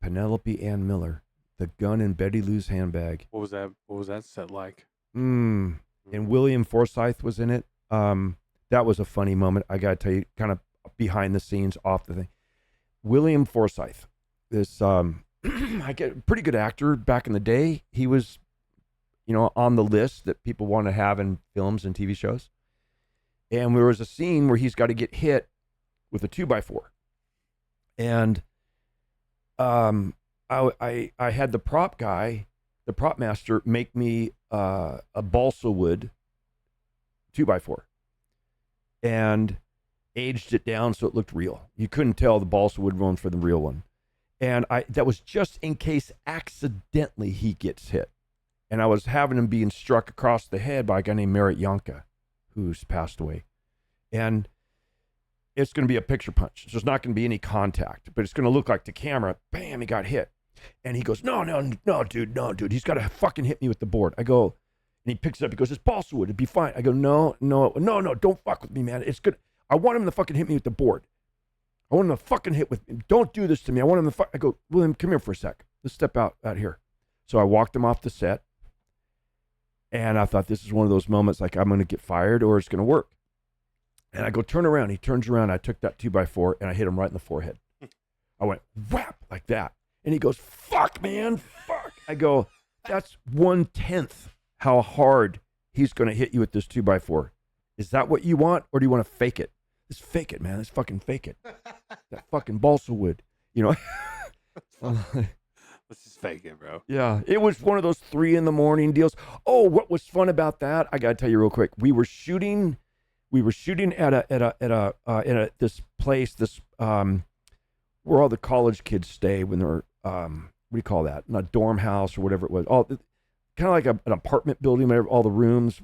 Penelope Ann Miller. The Gun and Betty Lou's Handbag. What was that? What was that set like? And William Forsythe was in it. That was a funny moment. I gotta tell you, kind of behind the scenes, off the thing. William Forsythe, this I get a pretty good actor back in the day. He was, on the list that people want to have in films and TV shows. And there was a scene where he's got to get hit with a 2x4. And I had the prop guy, the prop master, make me a balsa wood 2x4 and aged it down so it looked real. You couldn't tell the balsa wood one from the real one. And that was just in case accidentally he gets hit. And I was having him being struck across the head by a guy named Merritt Yonka, who's passed away. And it's going to be a picture punch. So there's not going to be any contact, but it's going to look like the camera, bam, he got hit. And he goes, no, dude. He's got to fucking hit me with the board. I go, and he picks it up. He goes, it's balsa wood. It'd be fine. I go, no, don't fuck with me, man. It's good. I want him to fucking hit me with the board. I want him to fucking hit with me. Don't do this to me. I want him to I go, William, come here for a sec. Let's step out here. So I walked him off the set. And I thought, this is one of those moments like I'm going to get fired or it's going to work. And I go, turn around. He turns around. I took that 2x4 and I hit him right in the forehead. I went, whap, like that. And he goes, fuck, man, fuck. I go, that's 1/10 how hard he's going to hit you with this 2x4. Is that what you want, or do you want to fake it? Just fake it, man. Let's fucking fake it. That fucking balsa wood, you know? Let's just fake it, bro. Yeah, it was one of those 3 a.m. deals. Oh, what was fun about that? I gotta tell you real quick. We were shooting at this place, where all the college kids stay when they're what do you call that? Not dorm house or whatever it was. All kind of like an apartment building, where all the rooms,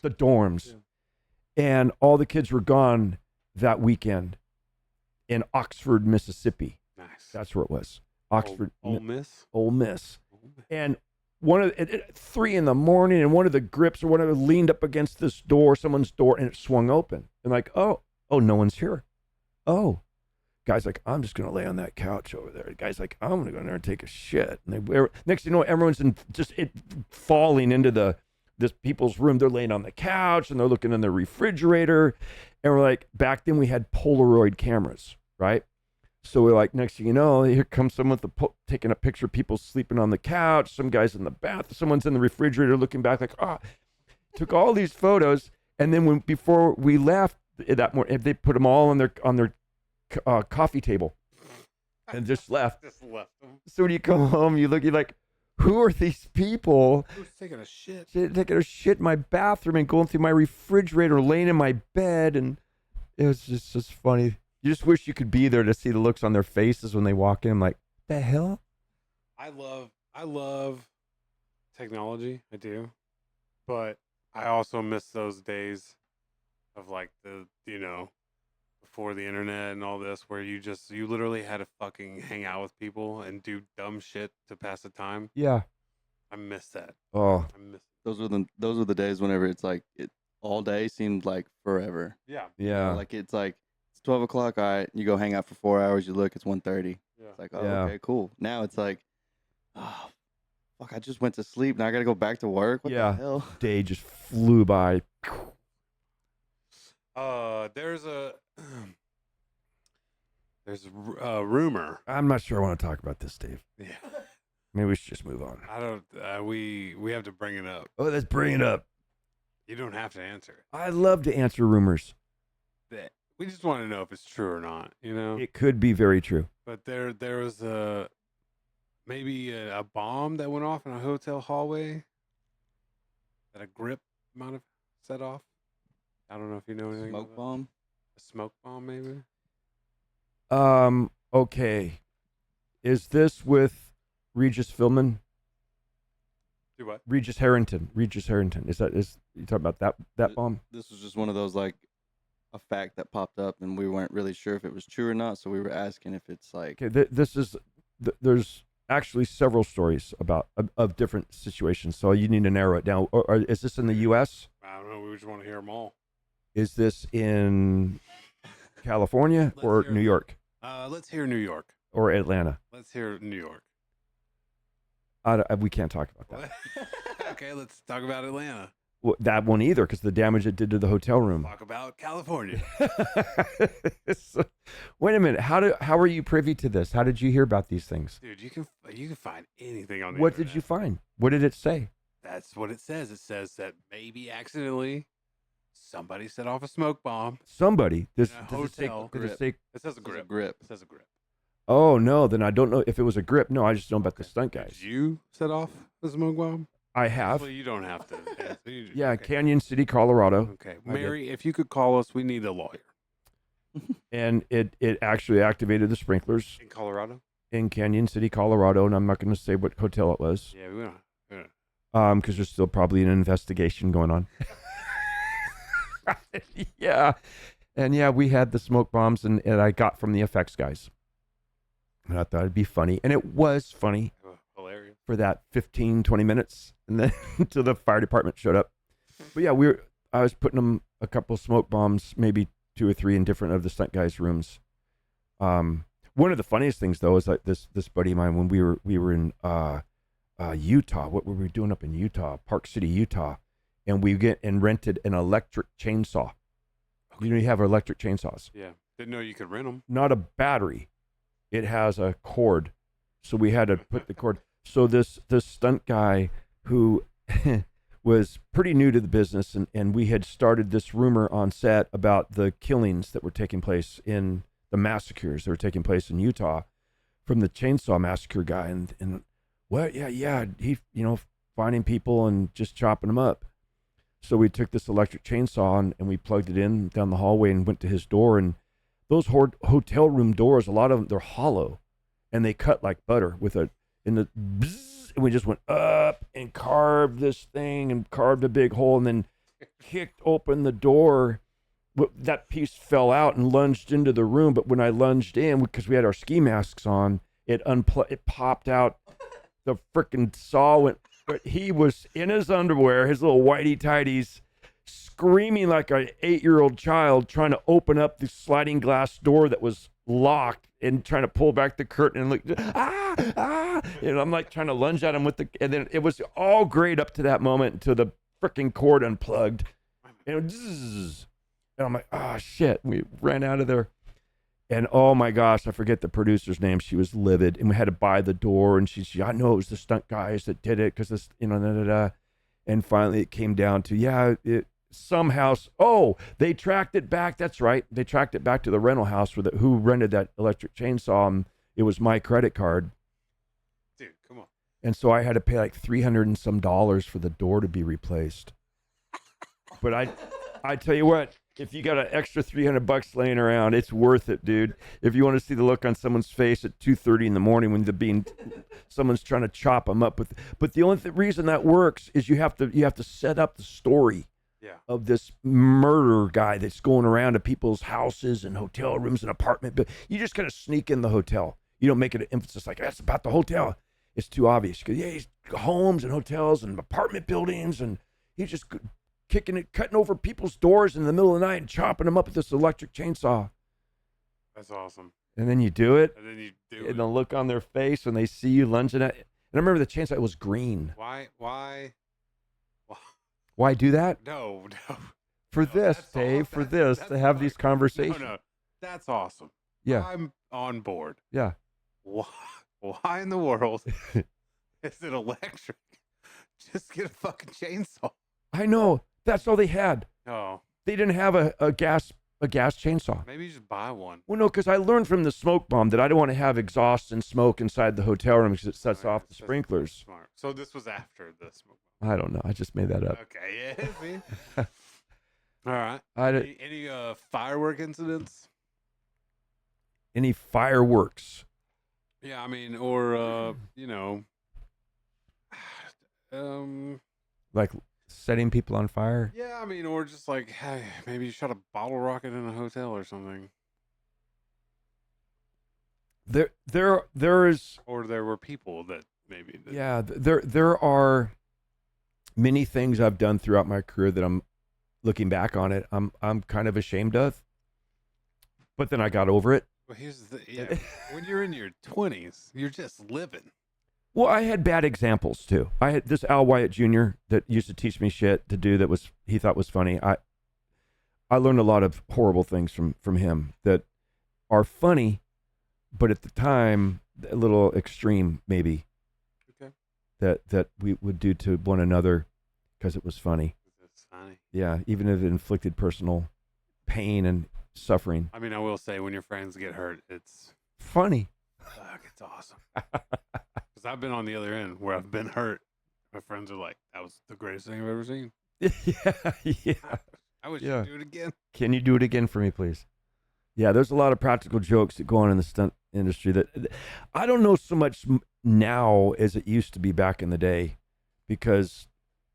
the dorms, yeah. And all the kids were gone that weekend in Oxford, Mississippi. Nice. That's where it was. Oxford, Ole Miss. Ole Miss. And one of at 3 a.m, and one of the grips or whatever leaned up against this door, someone's door, and it swung open. And like, oh, no one's here. Oh, guy's like, I'm just gonna lay on that couch over there. The guy's like, I'm gonna go in there and take a shit. And next thing you know, everyone's falling into this people's room. They're laying on the couch and they're looking in the refrigerator. And we're like, back then we had Polaroid cameras, right? So we're like, next thing you know, here comes someone taking a picture of people sleeping on the couch. Some guy's in the bath. Someone's in the refrigerator looking back like, took all these photos. And then before we left that morning, they put them all on their coffee table and just left. So when you come home, you're like, who are these people? Who's taking a shit? Taking a shit in my bathroom and going through my refrigerator, laying in my bed. And it was just funny. You just wish you could be there to see the looks on their faces when they walk in. Like, the hell? I love technology. I do. But I also miss those days of like before the internet and all this, where you literally had to fucking hang out with people and do dumb shit to pass the time. Yeah. I miss that. Oh. Those were the days whenever it's like all day seemed like forever. Yeah. Yeah. Like it's like, it's 12 o'clock. All right, you go hang out for 4 hours. You look, it's 1:30. Yeah. It's like, okay, cool. Now it's like, oh, fuck, I just went to sleep. Now I got to go back to work. What the hell? Day just flew by. There's a rumor. I'm not sure I want to talk about this, Dave. Yeah. Maybe we should just move on. I don't. We have to bring it up. Oh, let's bring it up. You don't have to answer it. I love to answer rumors. We just want to know if it's true or not. You know, it could be very true. But there was maybe a bomb that went off in a hotel hallway that a grip might have set off. I don't know if you know anything. Smoke bomb? A smoke bomb, maybe? Okay. Is this with Regis Philbin? Do what? Regis Harrington. Is you talking about that bomb? This was just one of those, like, a fact that popped up, and we weren't really sure if it was true or not, so we were asking if it's like... Okay, there's actually several stories of different situations, so you need to narrow it down. Or is this in the U.S.? I don't know. We just want to hear them all. Is this in California or New York? Let's hear New York. Or Atlanta? Let's hear New York. We can't talk about that. Okay, let's talk about Atlanta. Well, that one either, because the damage it did to the hotel room. Talk about California. So, wait a minute. How are you privy to this? How did you hear about these things? Dude, you can find anything on the What internet. did you find? What did it say? That's what it says. It says that maybe accidentally somebody set off a smoke bomb. Somebody. Does hotel. it say? It says a grip. Grip. It says a grip. Oh no, then I don't know if it was a grip. No, I just know about the stunt guys. Did you set off the smoke bomb? I have. Well, you don't have to. Yeah, okay. Canyon City, Colorado. Okay, Mary, if you could call us, we need a lawyer. And it actually activated the sprinklers. In Colorado? in Canyon City, Colorado, and I'm not going to say what hotel it was. Yeah, we don't. Because there's still probably an investigation going on. Yeah. And yeah, we had the smoke bombs and I got from the effects guys. And I thought it'd be funny. And it was funny Hilarious. for that 15, 20 minutes. And then until the fire department showed up. But yeah, I was putting them a couple smoke bombs, maybe 2 or 3 in different of the stunt guys' rooms. One of the funniest things though is like this buddy of mine when we were in Utah. What were we doing up in Utah? Park City, Utah. And we rented an electric chainsaw. Okay. You know, you have electric chainsaws. Yeah. Didn't know you could rent them. Not a battery. It has a cord. So we had to put the cord. So this stunt guy who was pretty new to the business, and we had started this rumor on set about the killings that were taking place in the massacres that were taking place in Utah from the chainsaw massacre guy. And well, yeah, he, finding people and just chopping them up. So we took this electric chainsaw and we plugged it in down the hallway and went to his door. And those hotel room doors, a lot of them, they're hollow and they cut like butter and we just went up and carved this thing and carved a big hole and then kicked open the door. That piece fell out and lunged into the room. But when I lunged in, because we had our ski masks on, it popped out. The freaking saw went. But he was in his underwear, his little whitey tighties, screaming like an 8-year-old child, trying to open up the sliding glass door that was locked and trying to pull back the curtain and look, and I'm like trying to lunge at him and then it was all great up to that moment until the freaking cord unplugged. And I'm like, oh shit. We ran out of there. And oh my gosh, I forget the producer's name. She was livid, and we had to buy the door. And she I know it was the stunt guys that did it because this, And finally, it came down to somehow. Oh, they tracked it back. That's right, they tracked it back to the rental house who rented that electric chainsaw. And it was my credit card. Dude, come on. And so I had to pay like $300 and some for the door to be replaced. But I tell you what. If you got an extra $300 laying around, it's worth it, dude. If you want to see the look on someone's face at 2:30 in the morning when someone's trying to chop them up but the only reason that works is you have to set up the story of this murder guy that's going around to people's houses and hotel rooms and apartment. But you just kind of sneak in the hotel. You don't make it an emphasis like that's about the hotel. It's too obvious because he's homes and hotels and apartment buildings and he's just cutting over people's doors in the middle of the night and chopping them up with this electric chainsaw. That's awesome. And then you do it. And then you do and it. the look on their face when they see you lunging at it. And I remember the chainsaw, it was green. Why do that? No. For this, that's Dave, awesome. for this, That's to have like- these conversations. No. That's awesome. Yeah. I'm on board. Yeah. Why in the world is it electric? Just get a fucking chainsaw. I know. That's all they had. No. They didn't have a gas chainsaw. Maybe you just buy one. Well, no, because I learned from the smoke bomb that I don't want to have exhaust and smoke inside the hotel room because it sets Alright, off the that's sprinklers. Smart. So this was after the smoke. I don't know. I just made that up. Okay, yeah. See? All right. I did, Any firework incidents? any fireworks? Yeah, I mean, or Like setting people on fire? yeah, I mean, or just like, hey, maybe you shot a bottle rocket in a hotel or something, There is. or there were people that maybe. That, Yeah, there are many things I've done throughout my career that I'm looking back on it. I'm kind of ashamed of, but then I got over it. Well, here's the when you're in your 20s, you're just living. Well, I had bad examples too. I had this Al Wyatt Jr. that used to teach me shit to do that he thought was funny. I learned a lot of horrible things from him that are funny, but at the time a little extreme maybe. Okay. That we would do to one another because it was funny. That's funny. Yeah, even if it inflicted personal pain and suffering. I mean, I will say, when your friends get hurt, it's Funny. it's awesome. Because I've been on the other end where I've been hurt. My friends are like, "That was the greatest thing I've ever seen." Yeah. I wish Yeah. you'd do it again. Can you do it again for me, please? Yeah, there's a lot of practical jokes that go on in the stunt industry that I don't know so much now as it used to be back in the day, because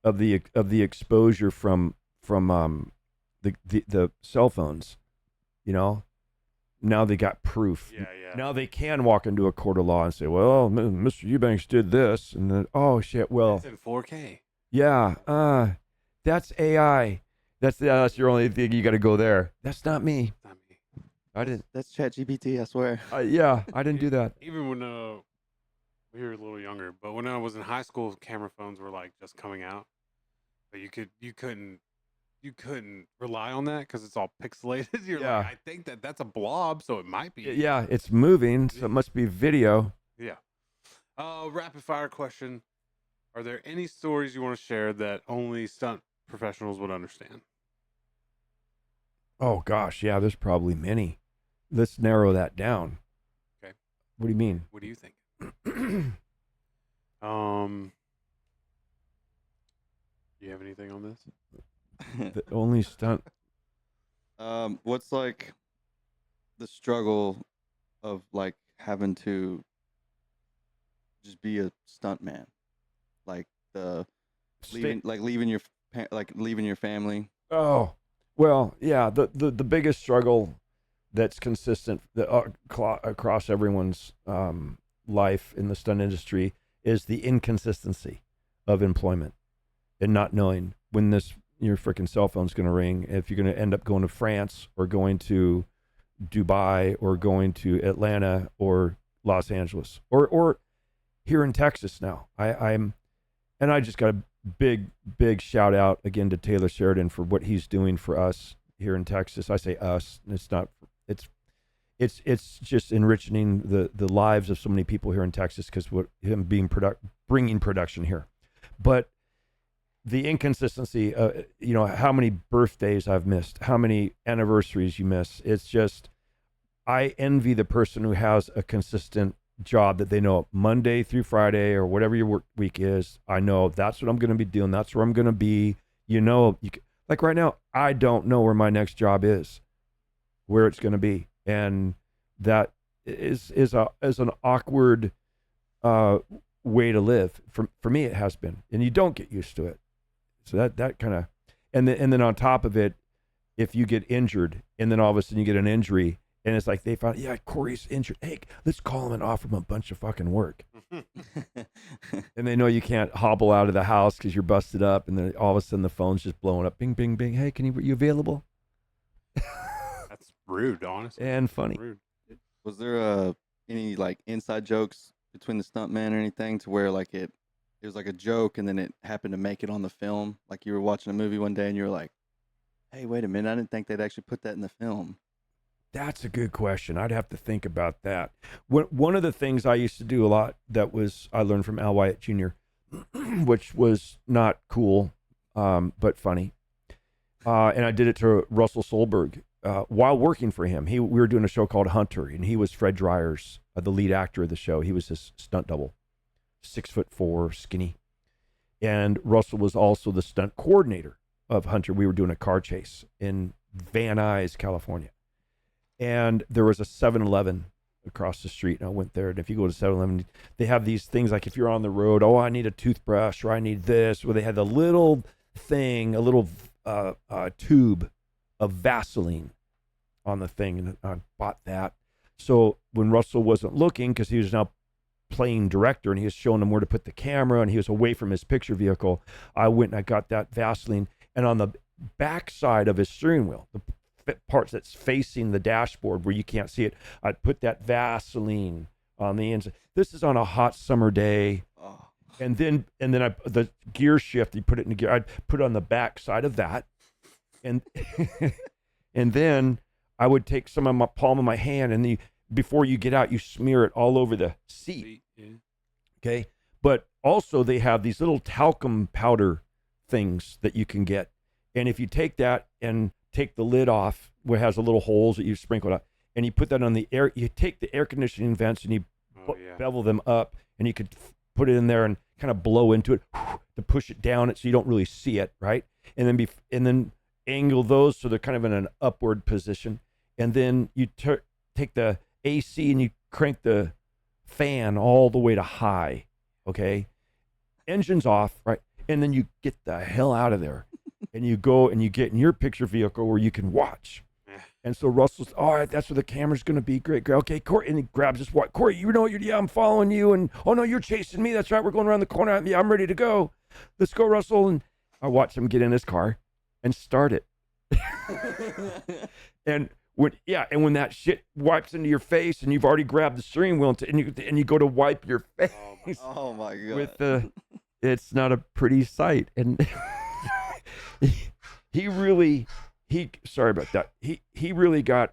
of the exposure from the cell phones. You know, now they got proof. Yeah, yeah. Now they can walk into a court of law and say, "Well, Mr. Eubanks did this," and then, "Oh shit, well, It's in 4K. yeah, that's AI. That's your only thing. You got to go there. That's not me. Not me. I didn't. That's ChatGPT, I swear. Yeah, I didn't do that. Even when we were a little younger, but when I was in high school, camera phones were like just coming out. But you couldn't rely on that because it's all pixelated. You're Yeah. like, I think that's a blob, so it might be. Yeah, it's moving, so it must be video. Yeah. Rapid fire question: are there any stories you want to share that only stunt professionals would understand? Oh gosh, yeah, there's probably many. Let's narrow that down. Okay. What do you mean? What do you think? You have anything on this? The only stunt. What's like the struggle of like having to just be a stunt man, like leaving your family. Oh, well, yeah. The biggest struggle that's consistent across everyone's life in the stunt industry is the inconsistency of employment and not knowing when your freaking cell phone's going to ring. If you're going to end up going to France or going to Dubai or going to Atlanta or Los Angeles or here in Texas now. I just got a big shout out again to Taylor Sheridan for what he's doing for us here in Texas. I say us, it's just enriching the lives of so many people here in Texas because him being bringing production here. But the inconsistency, how many birthdays I've missed, how many anniversaries you miss. It's just, I envy the person who has a consistent job that they know Monday through Friday or whatever your work week is. I know that's what I'm going to be doing. That's where I'm going to be. Like right now, I don't know where my next job is, where it's going to be. And that is an awkward way to live. For me, it has been. And you don't get used to it. So that kind of, and then on top of it, if you get injured and then all of a sudden you get an injury and it's like they found, yeah, Corey's injured. Hey, let's call him and offer him a bunch of fucking work. And they know you can't hobble out of the house because you're busted up. And then all of a sudden the phone's just blowing up. Bing, bing, bing. Hey, you available? That's rude, honestly. And funny. Rude. Was there any like inside jokes between the stuntman or anything to where like it was like a joke and then it happened to make it on the film? Like you were watching a movie one day and you were like, hey, wait a minute, I didn't think they'd actually put that in the film. That's a good question. I'd have to think about that. One of the things I used to do a lot I learned from Al Wyatt Jr., which was not cool, but funny. And I did it to Russell Solberg while working for him. We were doing a show called Hunter, and he was Fred Dreyer's, the lead actor of the show. He was his stunt double, 6'4", skinny. And Russell was also the stunt coordinator of Hunter. We were doing a car chase in Van Nuys, California. And there was a 7-Eleven across the street, and I went there. And if you go to 7-Eleven, they have these things like if you're on the road, oh, I need a toothbrush or I need this, where they had the little thing, a little tube of Vaseline on the thing, and I bought that. So when Russell wasn't looking, because he was now playing director and he was showing them where to put the camera and he was away from his picture vehicle, I went and I got that Vaseline, and on the back side of his steering wheel, the parts that's facing the dashboard where you can't see it, I'd put that Vaseline on the inside. This is on a hot summer day. Oh. And then the gear shift, you put it in gear, I'd put it on the back side of that. And and then I would take some of my palm of my hand, and before you get out, you smear it all over the seat. Yeah. Okay. But also they have these little talcum powder things that you can get. And if you take that and take the lid off, where it has the little holes that you sprinkle out, and you put that on the air, you take the air conditioning vents and you bevel them up, and you could put it in there and kind of blow into it to push it down so you don't really see it, right? And then angle those so they're kind of in an upward position. and then you take the AC and you crank the fan all the way to high, okay? Engine's off, right? And then you get the hell out of there, and you go and you get in your picture vehicle where you can watch. And so Russell's, all right, that's where the camera's going to be. Great. Okay, Corey, and he grabs his watch. Corey, you know, yeah, I'm following you. And, oh, no, you're chasing me. That's right. We're going around the corner. Yeah, I'm ready to go. Let's go, Russell. And I watch him get in his car and start it. and when that shit wipes into your face and you've already grabbed the steering wheel and you go to wipe your face. Oh my God. With it's not a pretty sight. And he really sorry about that. He really got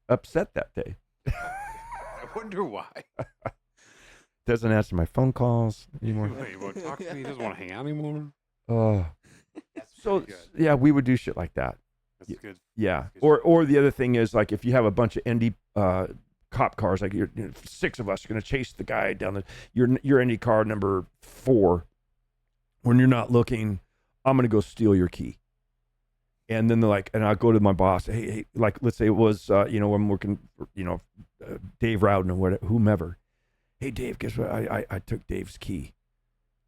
upset that day. I wonder why. Doesn't answer my phone calls anymore. Wait, he won't talk to me. He doesn't want to hang out anymore. So yeah, we would do shit like that. That's good. Yeah. That's good. Or the other thing is, like, if you have a bunch of Indy cop cars, like six of us are gonna chase the guy down your Indy car number 4. When you're not looking, I'm gonna go steal your key. And then they're like, and I'll go to my boss. Hey, like, let's say it was, I'm working, Dave Rowden or whatever, whomever. Hey, Dave, guess what? I took Dave's key.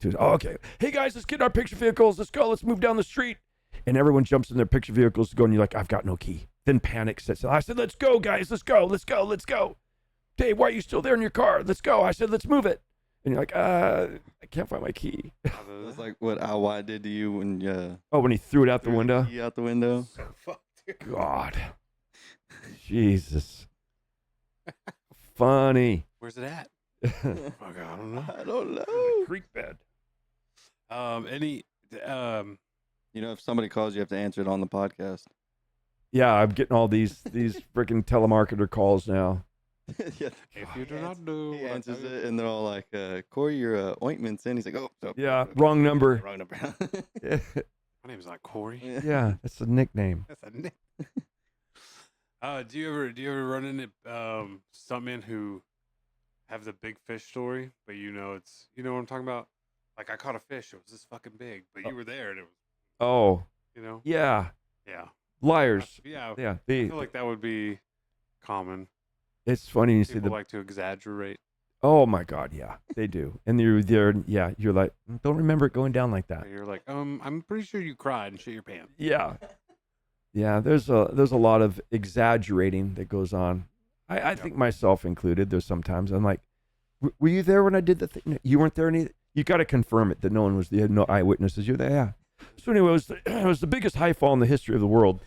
Okay. Hey, guys, let's get in our picture vehicles. Let's go. Let's move down the street. And everyone jumps in their picture vehicles to go, and you're like, I've got no key. Then panic sets in. I said, let's go, guys. Let's go. Let's go. Let's go. Dave, why are you still there in your car? Let's go. I said, let's move it. And you're like, I can't find my key. That's like what Al did to you when when he threw it out the window? key out the window. So fucked. God. Jesus. Funny. Where's it at? Fuck, I don't know. I don't know. Creek bed. If somebody calls, you have to answer it on the podcast. Yeah, I'm getting all these freaking telemarketer calls now. Yeah. If you do not do, He answers it, and they're all like, Corey, your ointment's in. He's like, oh. Yeah, wrong number. Wrong number. Yeah, My name's not Corey. yeah, that's a nickname. That's a name. Do you ever run into stuntmen who have the big fish story, but you know what I'm talking about? Like, I caught a fish. It was this fucking big, but you were there, and it was, Oh, yeah. yeah. Liars. Yeah. Yeah, I feel like that would be common. it's funny you see People like to exaggerate. Oh my God, yeah, they do. And you're there, yeah, you're like, don't remember it going down like that. You're like, I'm pretty sure you cried and shit your pants. Yeah. Yeah, there's a lot of exaggerating that goes on. I think myself included. There's sometimes I'm like, were you there when I did the thing? You weren't there any. You got to confirm it that no one was there, no eyewitnesses. You're there, yeah. So anyway, it was the biggest high fall in the history of the world.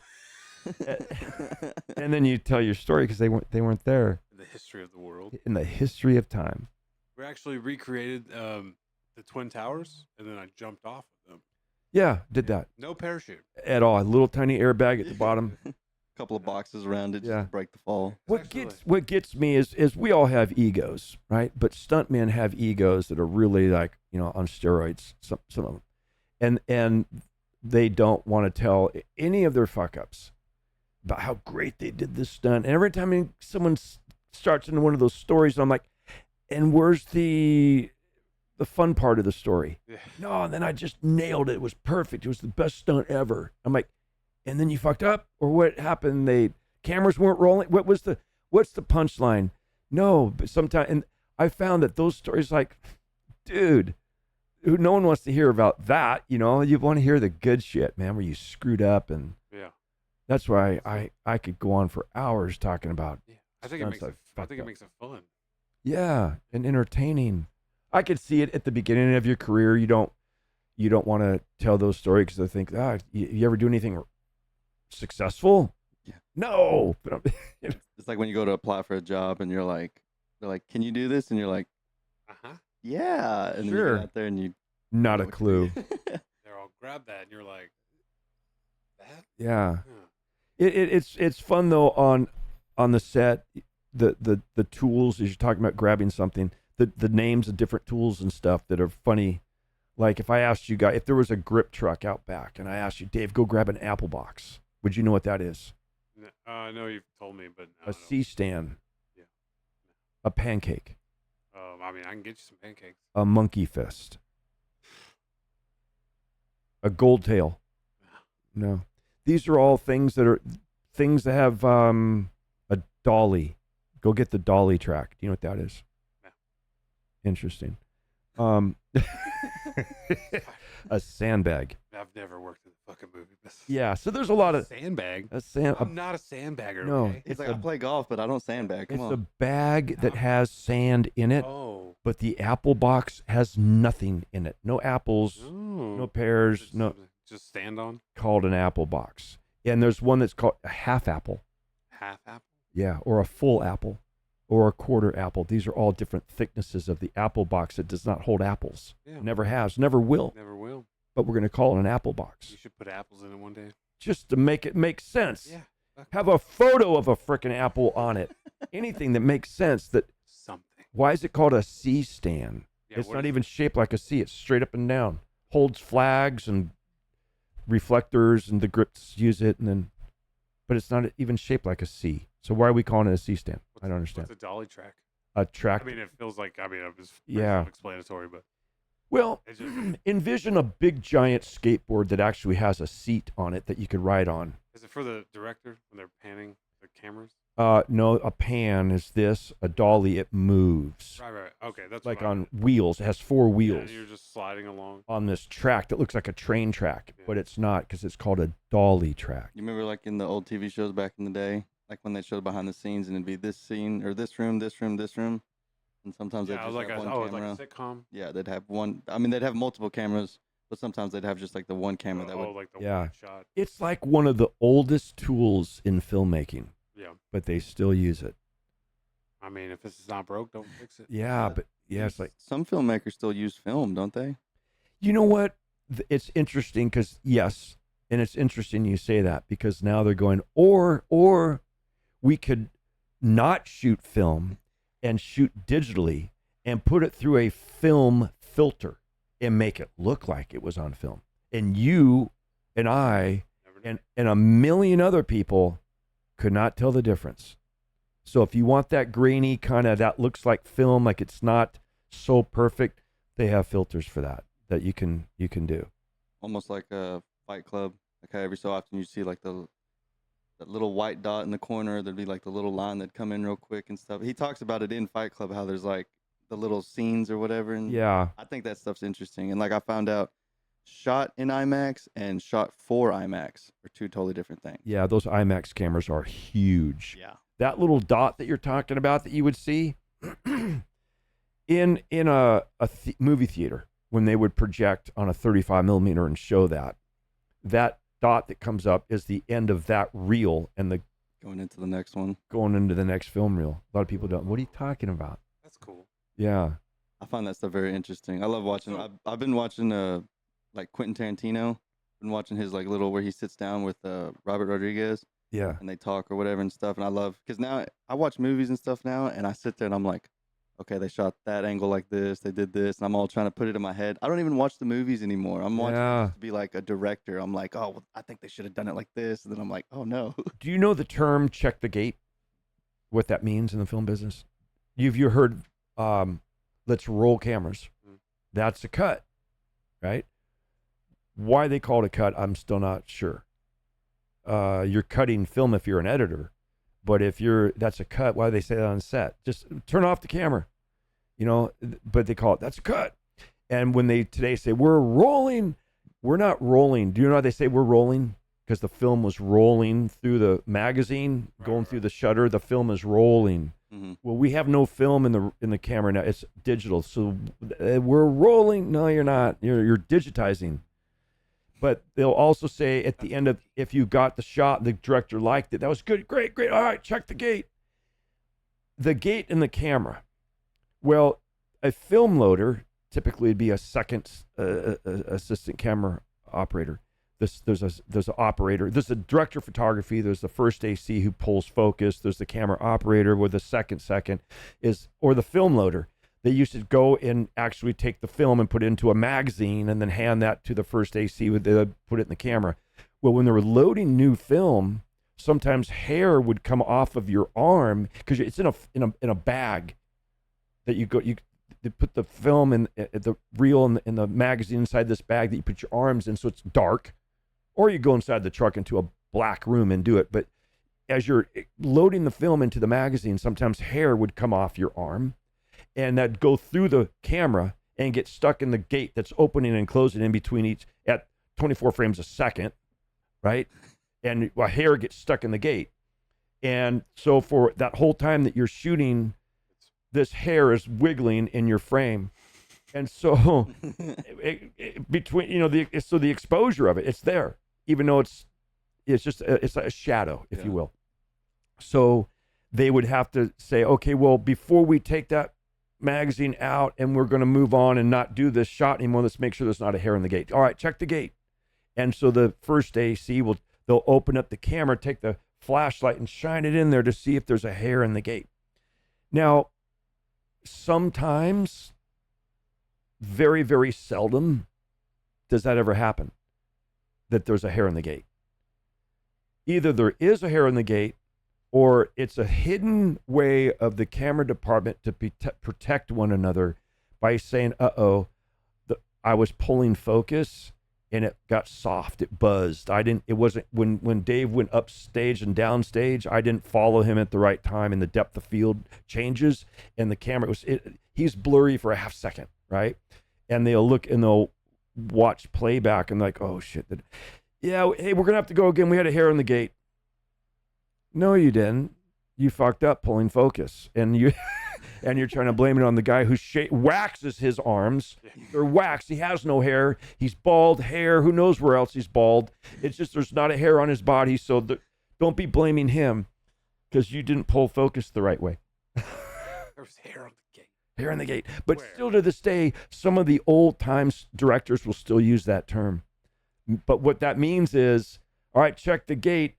And then you tell your story because they weren't there. In the history of the world. In the history of time. We actually recreated the Twin Towers, and then I jumped off of them. Yeah, did that No parachute. at all. A little tiny airbag at the bottom. Couple of boxes around it just Yeah. to break the fall. What gets me is we all have egos, right? But stuntmen have egos that are really like, on steroids, some of them. And they don't want to tell any of their fuck ups about how great they did this stunt. And every time someone starts into one of those stories, I'm like, and where's the fun part of the story? Yeah. No, and then I just nailed it. It was perfect. It was the best stunt ever. I'm like, and then you fucked up, or what happened? Cameras weren't rolling. What's the punchline? No, but sometimes, and I found that those stories, like, dude, no one wants to hear about that. You want to hear the good shit, man, where you screwed up, and Yeah. that's why I could go on for hours talking about. Yeah. I think it Stunts makes I've it. I fucked think it up. makes it fun. Yeah, and entertaining. I could see it at the beginning of your career. You don't want to tell those stories because they think, you ever do anything successful? Yeah. No. But It's like when you go to apply for a job and they're like, can you do this? And you're like, yeah. And then you Sure. get out there and you not know a what to clue. do. They're all grab that, and you're like, that. Yeah. Yeah. It's fun though on the set. The tools, as you're talking about grabbing something, the names of different tools and stuff that are funny. Like if I asked you guys, if there was a grip truck out back and I asked you, Dave, go grab an apple box, would you know what that is? I know you've told me, but A C-stand. Yeah. A pancake. I mean, I can get you some pancakes. A monkey fist. A gold tail. No. These are all things that are things that have a dolly. Go get the dolly track. Do you know what that is? No. Interesting. A sandbag. I've never worked in the fucking movie business. Yeah, so there's a lot of Sandbag. I'm not a sandbagger. no, Okay? He's like, I play golf, but I don't sandbag. Come it's on. a bag that has sand in it, Oh. but the apple box has nothing in it. No apples, no pears, Just, no. just stand on Called an apple box. And there's one that's called a half apple. half apple. Yeah, or a full apple, or a quarter apple. These are all different thicknesses of the apple box that does not hold apples. Yeah. Never has, never will. Never will. But we're going to call it an apple box You should put apples in it one day. just to make it make sense. Yeah. Okay. Have a photo of a frickin' apple on it. Anything that makes sense. That Something. why is it called a C stand? Yeah, It's what not is even shaped like a C. It's straight up and down. Holds flags and reflectors, and the grips use it, and then, but it's not even shaped like a C. So why are we calling it a C stand? I don't understand. What's a dolly track? A track. I mean, it feels like, it was Yeah. self-explanatory, but Well, it's just, envision a big giant skateboard that actually has a seat on it that you could ride on. is it for the director when they're panning the cameras? No, a pan is this. A dolly, it moves. Right. Okay, that's Like what I on meant. wheels. It has four Yeah, wheels and you're just sliding along. on this track that looks like a train track, Yeah. but it's not because it's called a dolly track. You remember like in the old TV shows back in the day, like when they showed behind the scenes and it'd be this scene or this room, this room, this room, and sometimes they'd Yeah, just like have a, one it's like camera. a sitcom. Yeah, they'd have one. I mean, they'd have multiple cameras, but sometimes they'd have just like the one camera that would. Like the Yeah. one shot. It's like one of the oldest tools in filmmaking, Yeah. but they still use it. I mean, if this is not broke, don't fix it. Yeah, but yeah, it's like, Some filmmakers still use film, don't they? you know what? It's interesting because yes, and it's interesting you say that because now they're going, or we could not shoot film and shoot digitally and put it through a film filter and make it look like it was on film. And you and I Never know. and a million other people could not tell the difference. So if you want that grainy kind of that looks like film, like it's not so perfect, they have filters for that you can do. Almost like a Fight Club. Like how every so often you see like that little white dot in the corner. There'd be like the little line that'd come in real quick and stuff. He talks about it in Fight Club how there's like the little scenes or whatever. And Yeah. I think that stuff's interesting. And like I found out, shot in IMAX and shot for IMAX are two totally different things. Yeah, those IMAX cameras are huge. Yeah. That little dot that you're talking about that you would see in a movie theater when they would project on a 35 millimeter and show that dot that comes up is the end of that reel and the Going into the next one. going into the next film reel. A lot of people don't. What are you talking about? That's cool. Yeah. I find that stuff very interesting. I love watching. I've been watching like Quentin Tarantino. Been watching his like little where he sits down with Robert Rodriguez Yeah. and they talk or whatever and stuff. And I love because now I watch movies and stuff now, and I sit there and I'm like, okay, they shot that angle like this, they did this, and I'm all trying to put it in my head. I don't even watch the movies anymore. I'm watching it just to be like a director. I'm like, oh, well, I think they should have done it like this, and then I'm like, oh no. Do you know the term check the gate? What that means in the film business? You've heard let's roll cameras. Mm. That's a cut, right? Why they call it a cut, I'm still not sure. You're cutting film if you're an editor, but if that's a cut. Why do they say that on set? Just turn off the camera, but they call it, that's a cut. And when they today say we're rolling, we're not rolling. Do you know how they say we're rolling? Because the film was rolling through the magazine, going through the shutter. The film is rolling. Mm-hmm. Well, we have no film in the camera now. It's digital. So we're rolling. No, you're not. You're digitizing. But they'll also say at the end of, if you got the shot, the director liked it. That was good. Great. All right, check the gate. The gate in the camera. Well, a film loader typically would be a second assistant camera operator. There's an operator. There's a director of photography. There's the first AC who pulls focus. There's the camera operator where the second or the film loader. They used to go and actually take the film and put it into a magazine and then hand that to the first AC would put it in the camera. Well, when they were loading new film, sometimes hair would come off of your arm because it's in a bag that they put the film in the reel in the magazine inside this bag that you put your arms in, so it's dark. Or you go inside the truck into a black room and do it. But as you're loading the film into the magazine, sometimes hair would come off your arm and that'd go through the camera and get stuck in the gate that's opening and closing in between each at 24 frames a second, right? And hair gets stuck in the gate. And so for that whole time that you're shooting, this hair is wiggling in your frame. And so between, you know, the exposure of it, it's there, even though it's just, it's like a shadow, if you will. So they would have to say, okay, well, before we take that magazine out and we're going to move on and not do this shot anymore, let's make sure there's not a hair in the gate. All right, check the gate. And so the first AC they'll open up the camera, take the flashlight and shine it in there to see if there's a hair in the gate. Now, sometimes, very, very seldom does that ever happen, that there's a hair in the gate. Either there is a hair in the gate or it's a hidden way of the camera department to protect one another by saying, I was pulling focus and it got soft, it buzzed. It wasn't, when Dave went up stage and down stage, I didn't follow him at the right time and the depth of field changes and the camera he's blurry for a half second, right? And they'll look and they'll watch playback and like, oh shit. Yeah, hey, we're gonna have to go again. We had a hair in the gate. No, you didn't. You fucked up pulling focus, and you're trying to blame it on the guy who waxes his arms. They're waxed. He has no hair. He's bald. Hair. Who knows where else he's bald? It's just there's not a hair on his body. So don't be blaming him because you didn't pull focus the right way. There was hair on the gate. Hair in the gate. But still to this day, some of the old times directors will still use that term. But what that means is, all right, check the gate.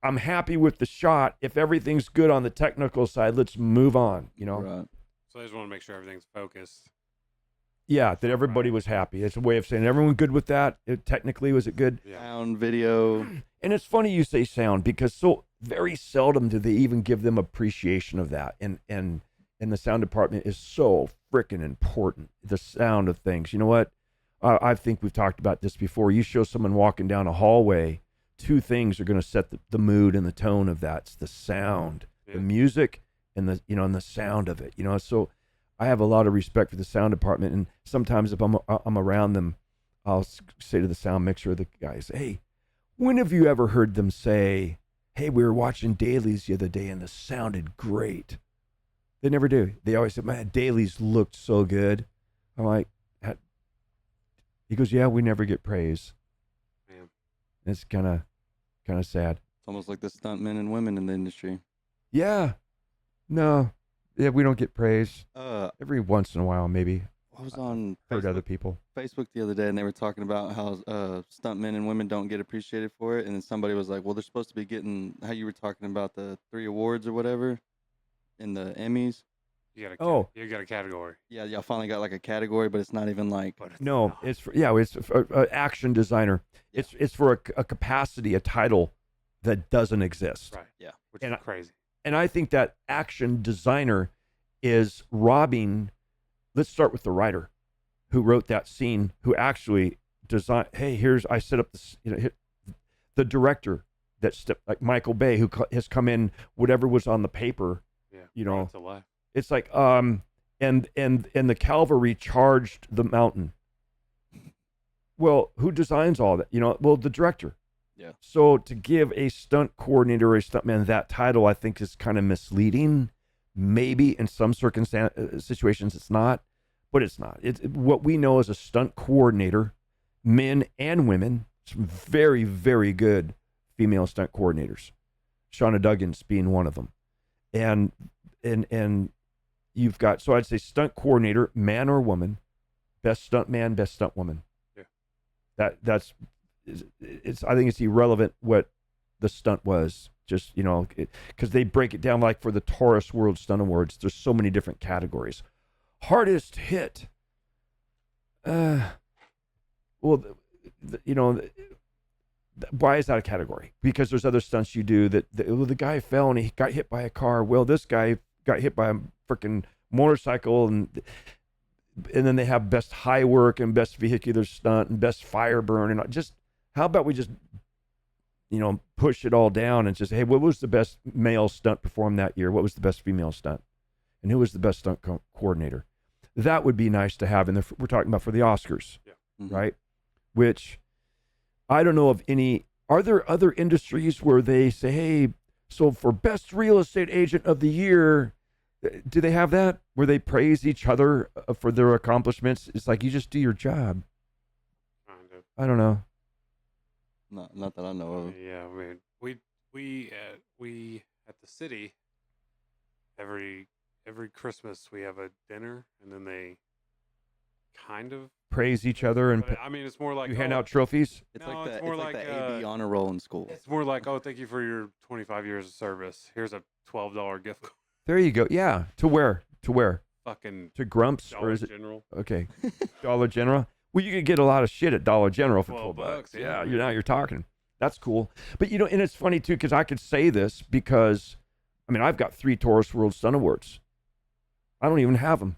I'm happy with the shot. If everything's good on the technical side, let's move on, you know? Right. So I just want to make sure everything's focused. Yeah, that everybody was happy. It's a way of saying everyone good with that. Technically, was it good? Yeah. Sound, video. And it's funny you say sound because so very seldom do they even give them appreciation of that. And the sound department is so freaking important. The sound of things. You know what? I think we've talked about this before. You show someone walking down a hallway, two things are going to set the mood and the tone of that. It's the sound, the music, and the sound of it. You know, so I have a lot of respect for the sound department. And sometimes if I'm around them, I'll say to the sound mixer, the guys, hey, when have you ever heard them say, hey, we were watching dailies the other day and this sounded great? They never do. They always say, man, dailies looked so good. I'm like, he goes, yeah, we never get praise. Man. It's kind of sad. It's almost like the stuntmen and women in the industry. Yeah. No. Yeah, we don't get praise. Every once in a while, maybe. I was on Heard other people. Facebook the other day, and they were talking about how stuntmen and women don't get appreciated for it. And then somebody was like, well, they're supposed to be getting, how you were talking about the 3 awards or whatever in the Emmys. You got a category. Yeah, y'all finally got like a category, but it's not even like. No, it's for action designer. Yeah. It's for a capacity, a title that doesn't exist. Right. Yeah. Which is crazy. And I think that action designer is robbing. Let's start with the writer who wrote that scene, who actually designed. Hey, I set up this. The director that like Michael Bay, who has come in, whatever was on the paper. Yeah. To life. It's like and the cavalry charged the mountain. Well, who designs all that? Well, the director. Yeah. So to give a stunt coordinator or a stuntman that title, I think is kind of misleading. Maybe in some situations it's not, but it's not. What we know as a stunt coordinator, men and women, some very, very good female stunt coordinators. Shauna Duggins being one of them. And you've got, so I'd say stunt coordinator, man or woman, best stunt man, best stunt woman. Yeah. I think it's irrelevant what the stunt was, just, because they break it down like for the Taurus World Stunt Awards, there's so many different categories. Hardest hit. Why is that a category? Because there's other stunts you do that the guy fell and he got hit by a car. Well, this guy got hit by a freaking motorcycle, and then they have best high work and best vehicular stunt and best fire burn, and just how about we just push it all down and just, hey, what was the best male stunt performed that year? What was the best female stunt? And who was the best stunt coordinator? That would be nice to have. And we're talking about for the Oscars, right? Which I don't know of any. Are there other industries where they say, hey, so for best real estate agent of the year, do they have that where they praise each other for their accomplishments? It's like, you just do your job. I don't know. Not that I know of. Yeah, I mean, we at the city every Christmas we have a dinner, and then they kind of praise each other, and I mean, it's more like you hand out trophies. It's No, like it's the, more it's like like, the AB honor roll in school. it's more like, oh, thank you for your 25 years of service. Here's a $12 gift card. There you go. Yeah. To where? Fucking To Grumps, Dollar or is it General. okay? Dollar General. Well, you could get a lot of shit at Dollar General for 12 $12. yeah. Yeah, you're talking. That's cool. But and it's funny too, because I could say this because, I mean, I've got 3 Taurus World Stunt Awards. I don't even have them.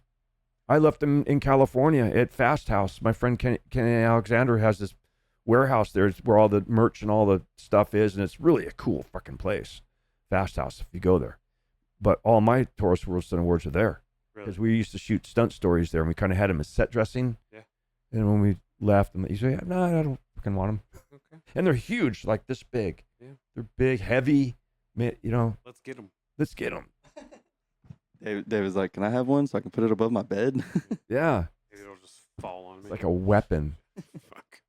I left them in California at Fast House. My friend Kenny Alexander has this warehouse there where all the merch and all the stuff is, and it's really a cool fucking place. Fast House, if you go there. But all my Taurus World Stunt Awards are there because we used to shoot stunt stories there, and we kind of had them as set dressing. Yeah. And when we left them, you say, no, I don't fucking want them. Okay. And they're huge, like this big. Yeah. They're big, heavy. Let's get them. Let's get them. David's like, can I have one so I can put it above my bed? Yeah. Maybe it'll just fall on me. It's like a weapon. Fuck.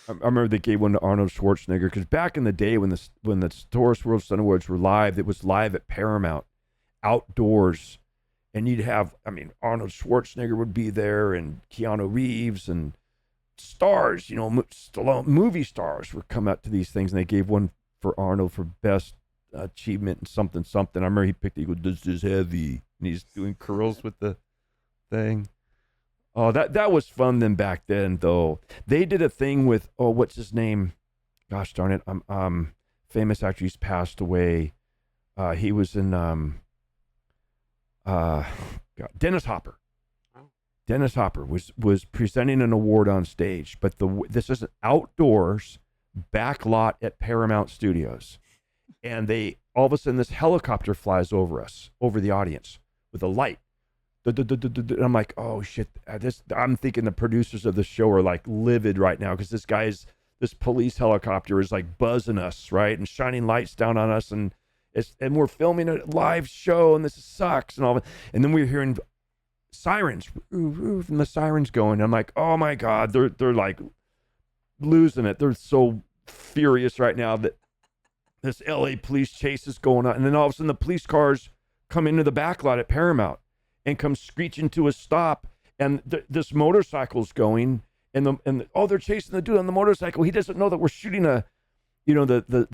I remember they gave one to Arnold Schwarzenegger because back in the day when the Taurus World Stunt Awards were live, it was live at Paramount, outdoors. And you'd have, I mean, Arnold Schwarzenegger would be there, and Keanu Reeves, and stars, Stallone, movie stars would come out to these things, and they gave one for Arnold for best achievement and something. I remember he goes, this is heavy, and he's doing curls with the thing. Oh, that was fun then back then, though. They did a thing with, what's his name? Gosh darn it. Famous actor, he's passed away. He was in, Dennis Hopper. Oh. Dennis Hopper was presenting an award on stage, but this is an outdoors back lot at Paramount Studios. And all of a sudden this helicopter flies over us, over the audience with a light. And I'm like, oh shit. I'm thinking the producers of the show are like livid right now because this police helicopter is like buzzing us, right? And shining lights down on us, and we're filming a live show, and this sucks, and then we're hearing sirens, and the sirens going. I'm like, oh my God, they're like losing it. They're so furious right now that this LA police chase is going on, and then all of a sudden the police cars come into the back lot at Paramount and come screeching to a stop, and this motorcycle's going, and they're chasing the dude on the motorcycle. He doesn't know that we're shooting the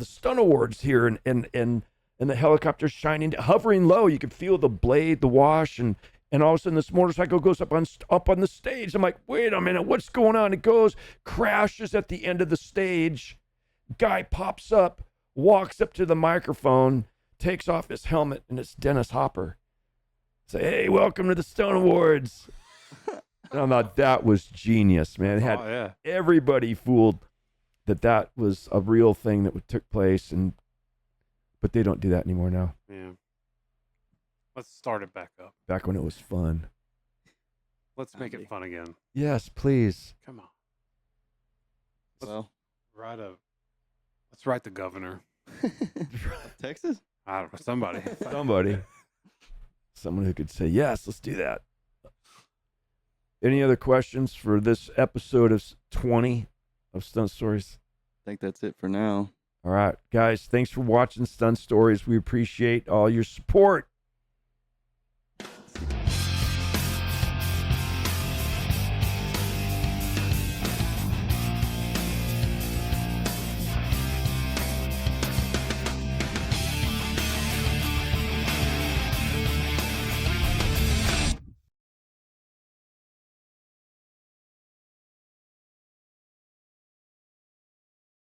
stunt awards here, and the helicopter's hovering low. You can feel the blade, the wash, and all of a sudden this motorcycle goes up on the stage. I'm like, wait a minute, what's going on? It goes, crashes at the end of the stage. Guy pops up, walks up to the microphone, takes off his helmet, and it's Dennis Hopper. Say, hey, welcome to the Stunt Awards. And I thought that was genius, man. It had everybody fooled that was a real thing that took place, but they don't do that anymore now. Yeah. Let's start it back up. Back when it was fun. Let's make it fun again. Yes, please. Come on. Well, let's write the governor. Texas? I don't know. Somebody. Someone who could say, yes, let's do that. Any other questions for this episode of 20 of Stunt Stories? I think that's it for now. All right, guys, thanks for watching Stunt Stories. We appreciate all your support.